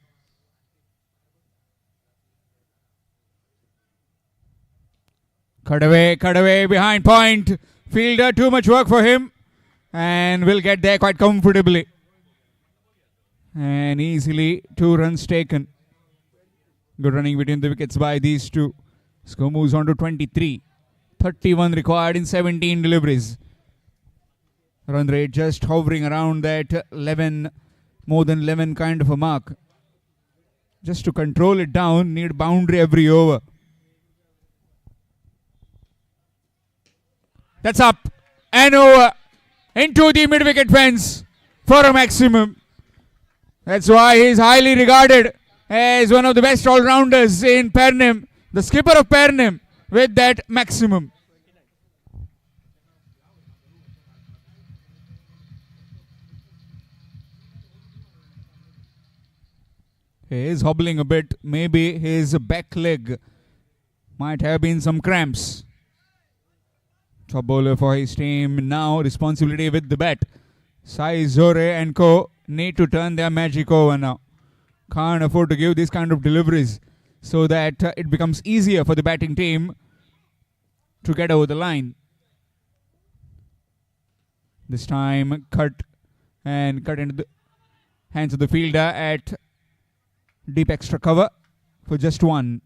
Cut away behind point. Fielder, too much work for him, and will get there quite comfortably. And easily 2 runs taken. Good running between the wickets by these two. Score moves on to 23. 31 required in 17 deliveries. Run rate just hovering around that 11, more than 11 kind of a mark. Just to control it down, need boundary every over. That's up and over into the mid-wicket fence for a maximum. That's why he is highly regarded as one of the best all-rounders in Pernem, the skipper of Pernem, with that maximum. He is hobbling a bit. Maybe his back leg might have been some cramps. Top bowler for his team now, responsibility with the bat. Sai Zore and co need to turn their magic over now. Can't afford to give these kind of deliveries so that it becomes easier for the batting team to get over the line. This time cut into the hands of the fielder at deep extra cover for just 1.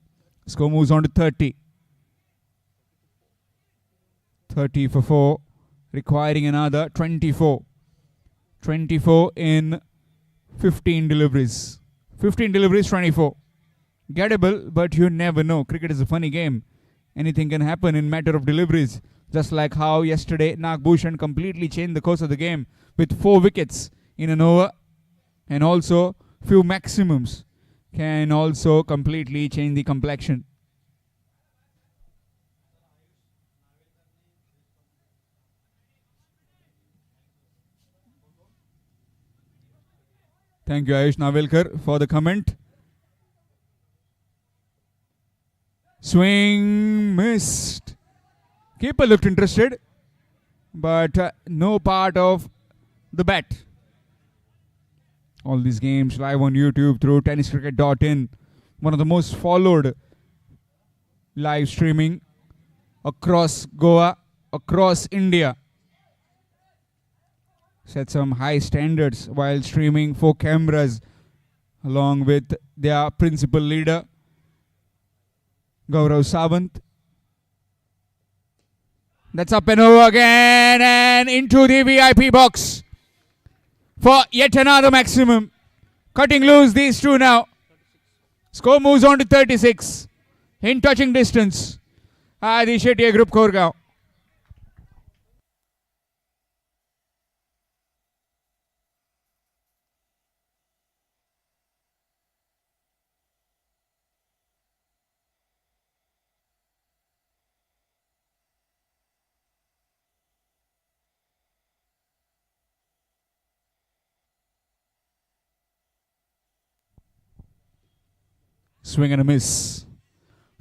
Score moves on to 30. 30 for 4, requiring another 24. 24 in 15 deliveries. 15 deliveries, 24. Gettable, but you never know. Cricket is a funny game. Anything can happen in matter of deliveries. Just like how yesterday Nagbhushan completely changed the course of the game with 4 wickets in an over, and also few maximums can also completely change the complexion. Thank you, Ayush Navelkar, for the comment. Swing missed. Keeper looked interested, but no part of the bat. All these games live on YouTube through tenniscricket.in. One of the most followed live streaming across Goa, across India. Set some high standards while streaming 4 cameras along with their principal leader, Gaurav Sawant. That's up and over again and into the VIP box for yet another maximum. Cutting loose these two now. Score moves on to 36 in touching distance. The Shettier Group Koregaon. Swing and a miss.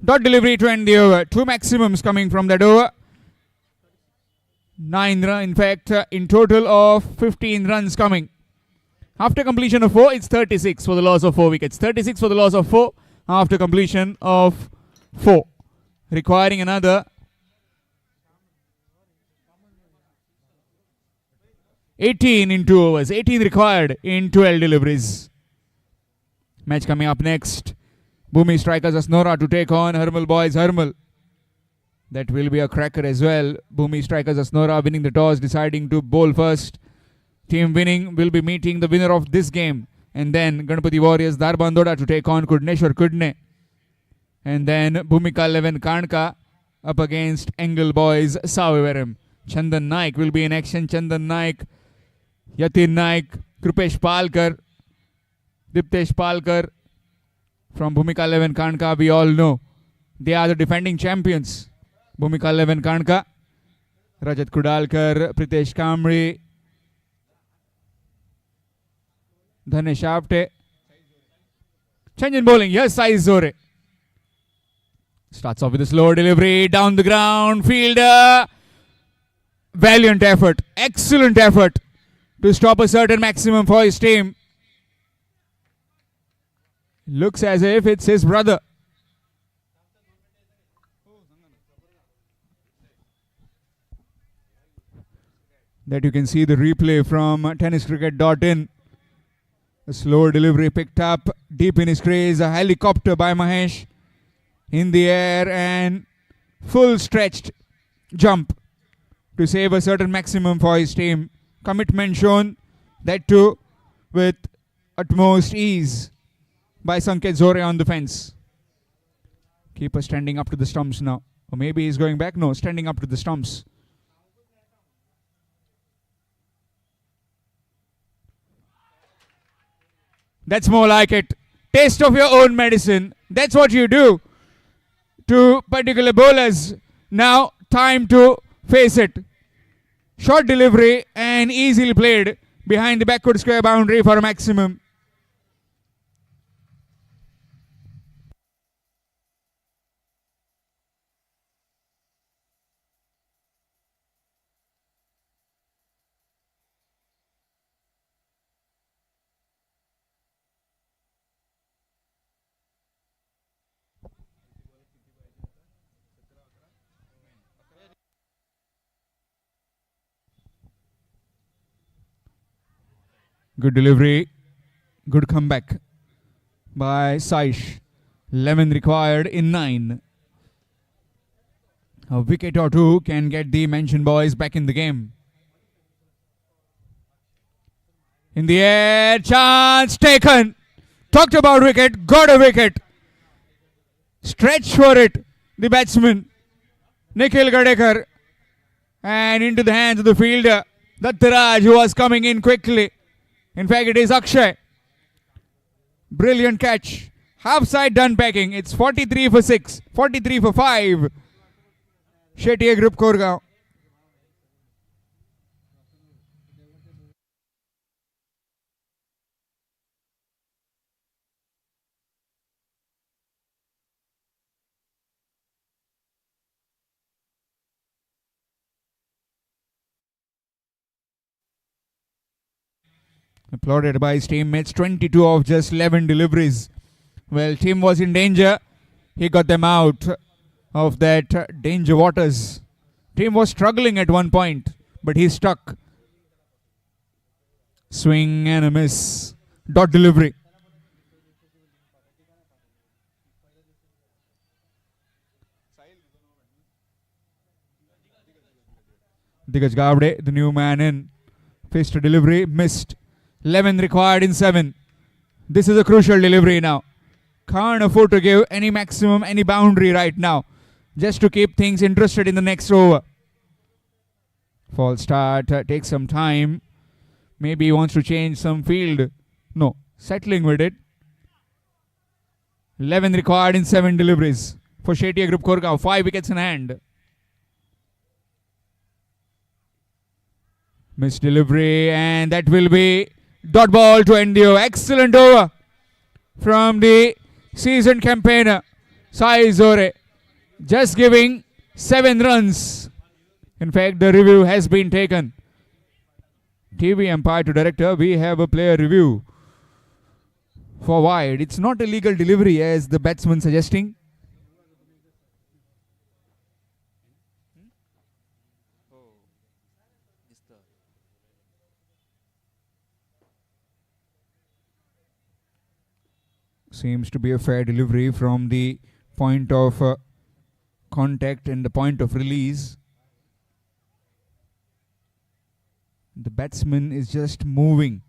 Dot delivery to end the over. Two maximums coming from that over. 9 runs, in fact, in total of 15 runs coming. After completion of 4, it's 36 for the loss of 4 wickets. 36 for the loss of 4 after completion of 4. Requiring another 18 in 2 overs. 18 required in 12 deliveries. Match coming up next. Bhumi Strikers Asnora to take on Hermal Boys Hermal. That will be a cracker as well. Bhumi Strikers Asnora winning the toss, deciding to bowl first. Team winning will be meeting the winner of this game. And then Ganpati Warriors Darbandoda to take on Kudneshwar Kudne. And then Bhumika 11 Kanka up against Engel Boys Savivaram. Chandan Naik will be in action. Chandan Naik, Yatin Naik, Krupesh Palkar, Diptesh Palkar from Bhumika 11 Kanka. We all know they are the defending champions. Bhumika 11 Kanka, Rajat Kudalkar, Pritesh Kamri, Dhanesh Apte. Change in bowling. Yes, Sai Zore. Starts off with a slow delivery down the ground. Fielder. Valiant effort. Excellent effort to stop a certain maximum for his team. Looks as if it's his brother. That you can see the replay from tenniscricket.in. A slow delivery picked up deep in his crease. A helicopter by Mahesh in the air and full stretched jump to save a certain maximum for his team. Commitment shown, that too with utmost ease by Sanket Zore on the fence. Keeper standing up to the stumps now. Or maybe he's going back. No, standing up to the stumps. That's more like it. Taste of your own medicine. That's what you do to particular bowlers. Now, time to face it. Short delivery and easily played behind the backward square boundary for a maximum. Good delivery. Good comeback by Saish. 11 required in 9. A wicket or two can get the mentioned boys back in the game. In the air, chance taken. Talked about wicket, got a wicket. Stretch for it, the batsman, Nikhil Gadekar. And into the hands of the fielder, Dattaraj, who was coming in quickly. In fact, it is Akshay. Brilliant catch. Half side done packing. It's 43 for 6. 43 for 5. Shettier Group Koregaon. Applauded by his teammates. 22 of just 11 deliveries. Well, team was in danger. He got them out of that danger waters. Team was struggling at one point, but he stuck. Swing and a miss. Dot delivery. Digaj Gavde, the new man in. Faced a delivery, missed. 11 required in 7. This is a crucial delivery now. Can't afford to give any maximum, any boundary right now. Just to keep things interested in the next over. False start, takes some time. Maybe he wants to change some field. No, settling with it. 11 required in 7 deliveries for Shetia Group Korgaon. 5 wickets in hand. Missed delivery, and that will be dot ball to end the over. Excellent over from the seasoned campaigner Sai Zore. Just giving 7 runs. In fact, the review has been taken. TV umpire to director, we have a player review for wide. It's not a legal delivery as the batsman suggesting. Seems to be a fair delivery from the point of contact and the point of release. The batsman is just moving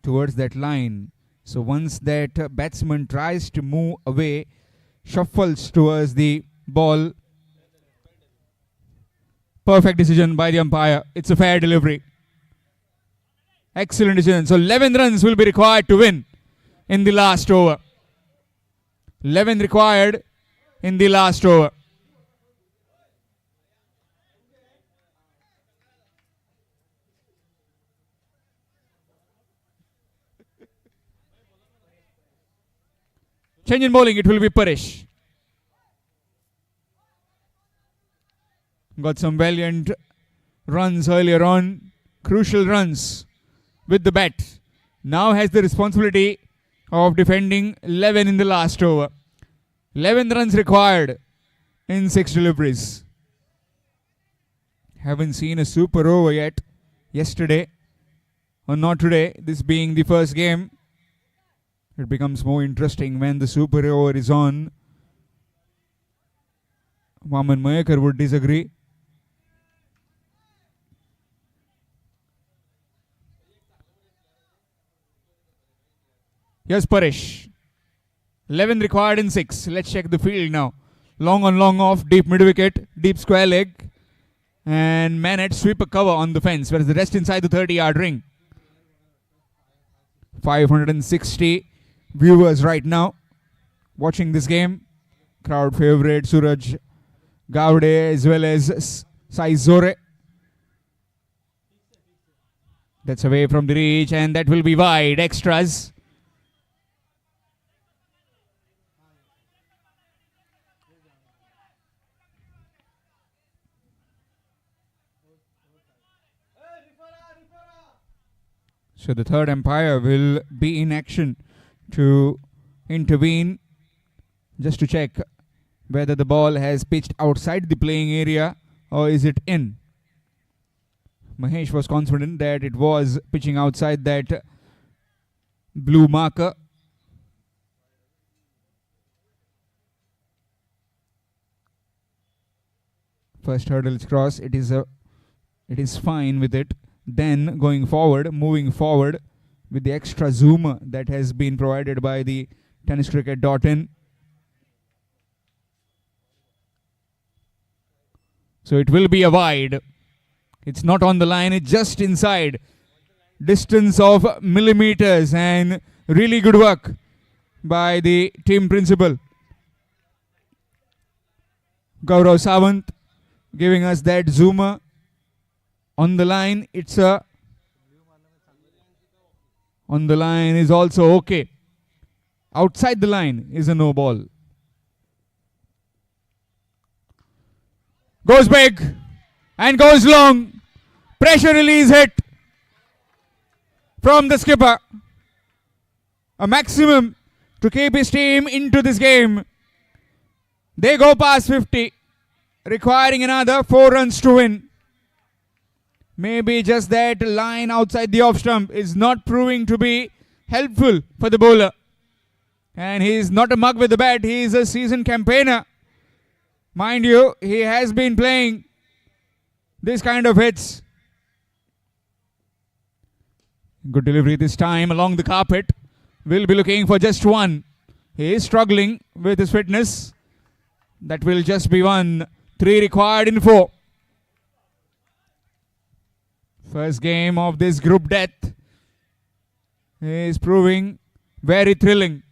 towards that line. So once that batsman tries to move away, shuffles towards the ball. Perfect decision by the umpire. It's a fair delivery. Excellent decision. So 11 runs will be required to win in the last over. 11 required in the last over. Change in bowling, it will be Paresh. Got some valiant runs earlier on. Crucial runs with the bat. Now has the responsibility of defending 11 in the last over. 11 runs required in 6 deliveries. Haven't seen a super over yet. Yesterday, or not today, this being the first game. It becomes more interesting when the super over is on. Vaman Mayakar would disagree. Yes, Paresh. 11 required in 6. Let's check the field now. Long on, long off, deep mid wicket, deep square leg. And man at sweeper cover on the fence, whereas the rest inside the 30-yard ring. 560 viewers right now watching this game. Crowd favorite Suraj Gavde as well as Sai Zore. That's away from the reach, and that will be wide. Extras. So the third umpire will be in action to intervene just to check whether the ball has pitched outside the playing area or is it in. Mahesh was confident that it was pitching outside that blue marker. First hurdle is crossed. It is fine with it. Then going forward, moving forward with the extra zoom that has been provided by the tenniscricket.in. So it will be a wide. It's not on the line, it's just inside. Distance of millimeters, and really good work by the team principal. Gaurav Sawant giving us that zoomer. On the line, on the line is also okay. Outside the line is a no ball. Goes big and goes long. Pressure release hit from the skipper. A maximum to keep his team into this game. They go past 50, requiring another 4 runs to win. Maybe just that line outside the off stump is not proving to be helpful for the bowler. And he is not a mug with the bat. He is a seasoned campaigner. Mind you, he has been playing this kind of hits. Good delivery this time along the carpet. Will be looking for just one. He is struggling with his fitness. That will just be one. 3 required in 4. First game of this group death is proving very thrilling.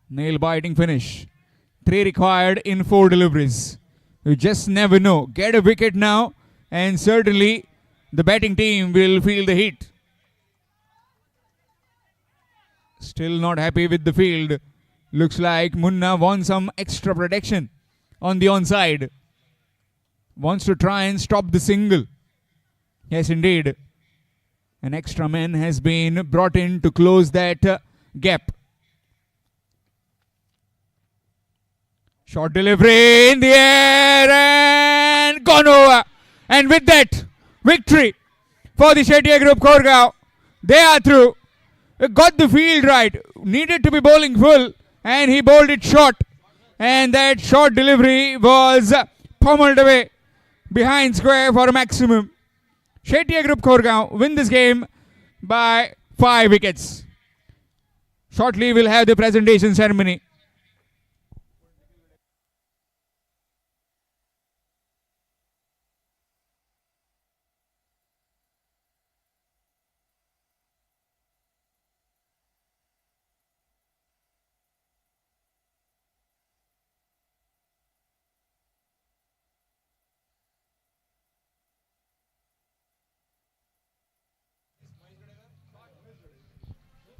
Nail-biting finish. 3 required in 4 deliveries. You just never know. Get a wicket now and certainly the batting team will feel the heat. Still not happy with the field. Looks like Munna wants some extra protection on the onside. Wants to try and stop the single. Yes, indeed. An extra man has been brought in to close that gap. Short delivery in the air and gone over. And with that, victory for the Shettiar Group Koregaon. They are through. Got the field right. Needed to be bowling full and he bowled it short. And that short delivery was pummeled away behind square for a maximum. Shettiar Group Koregaon win this game by 5 wickets. Shortly we'll have the presentation ceremony.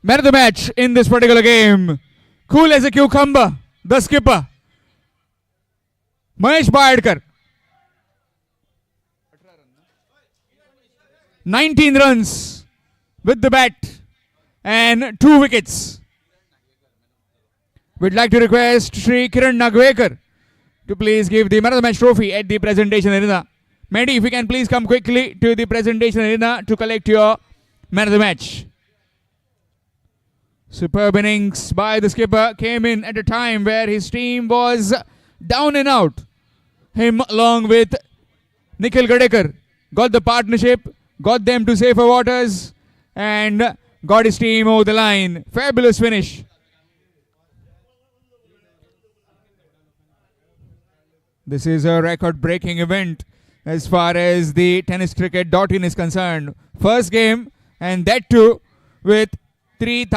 Man of the match in this particular game. Cool as a cucumber. The skipper. Mahesh Baidkar. 19 runs with the bat and 2 wickets. We'd like to request Shri Kiran Nagwekar to please give the man of the match trophy at the presentation arena. Mehdi, if you can please come quickly to the presentation arena to collect your man of the match. Superb innings by the skipper came in at a time where his team was down and out. Him along with Nikhil Gadekar got the partnership, got them to safer waters and got his team over the line. Fabulous finish. This is a record-breaking event as far as the tenniscricket.in is concerned. First game and that too with 3,000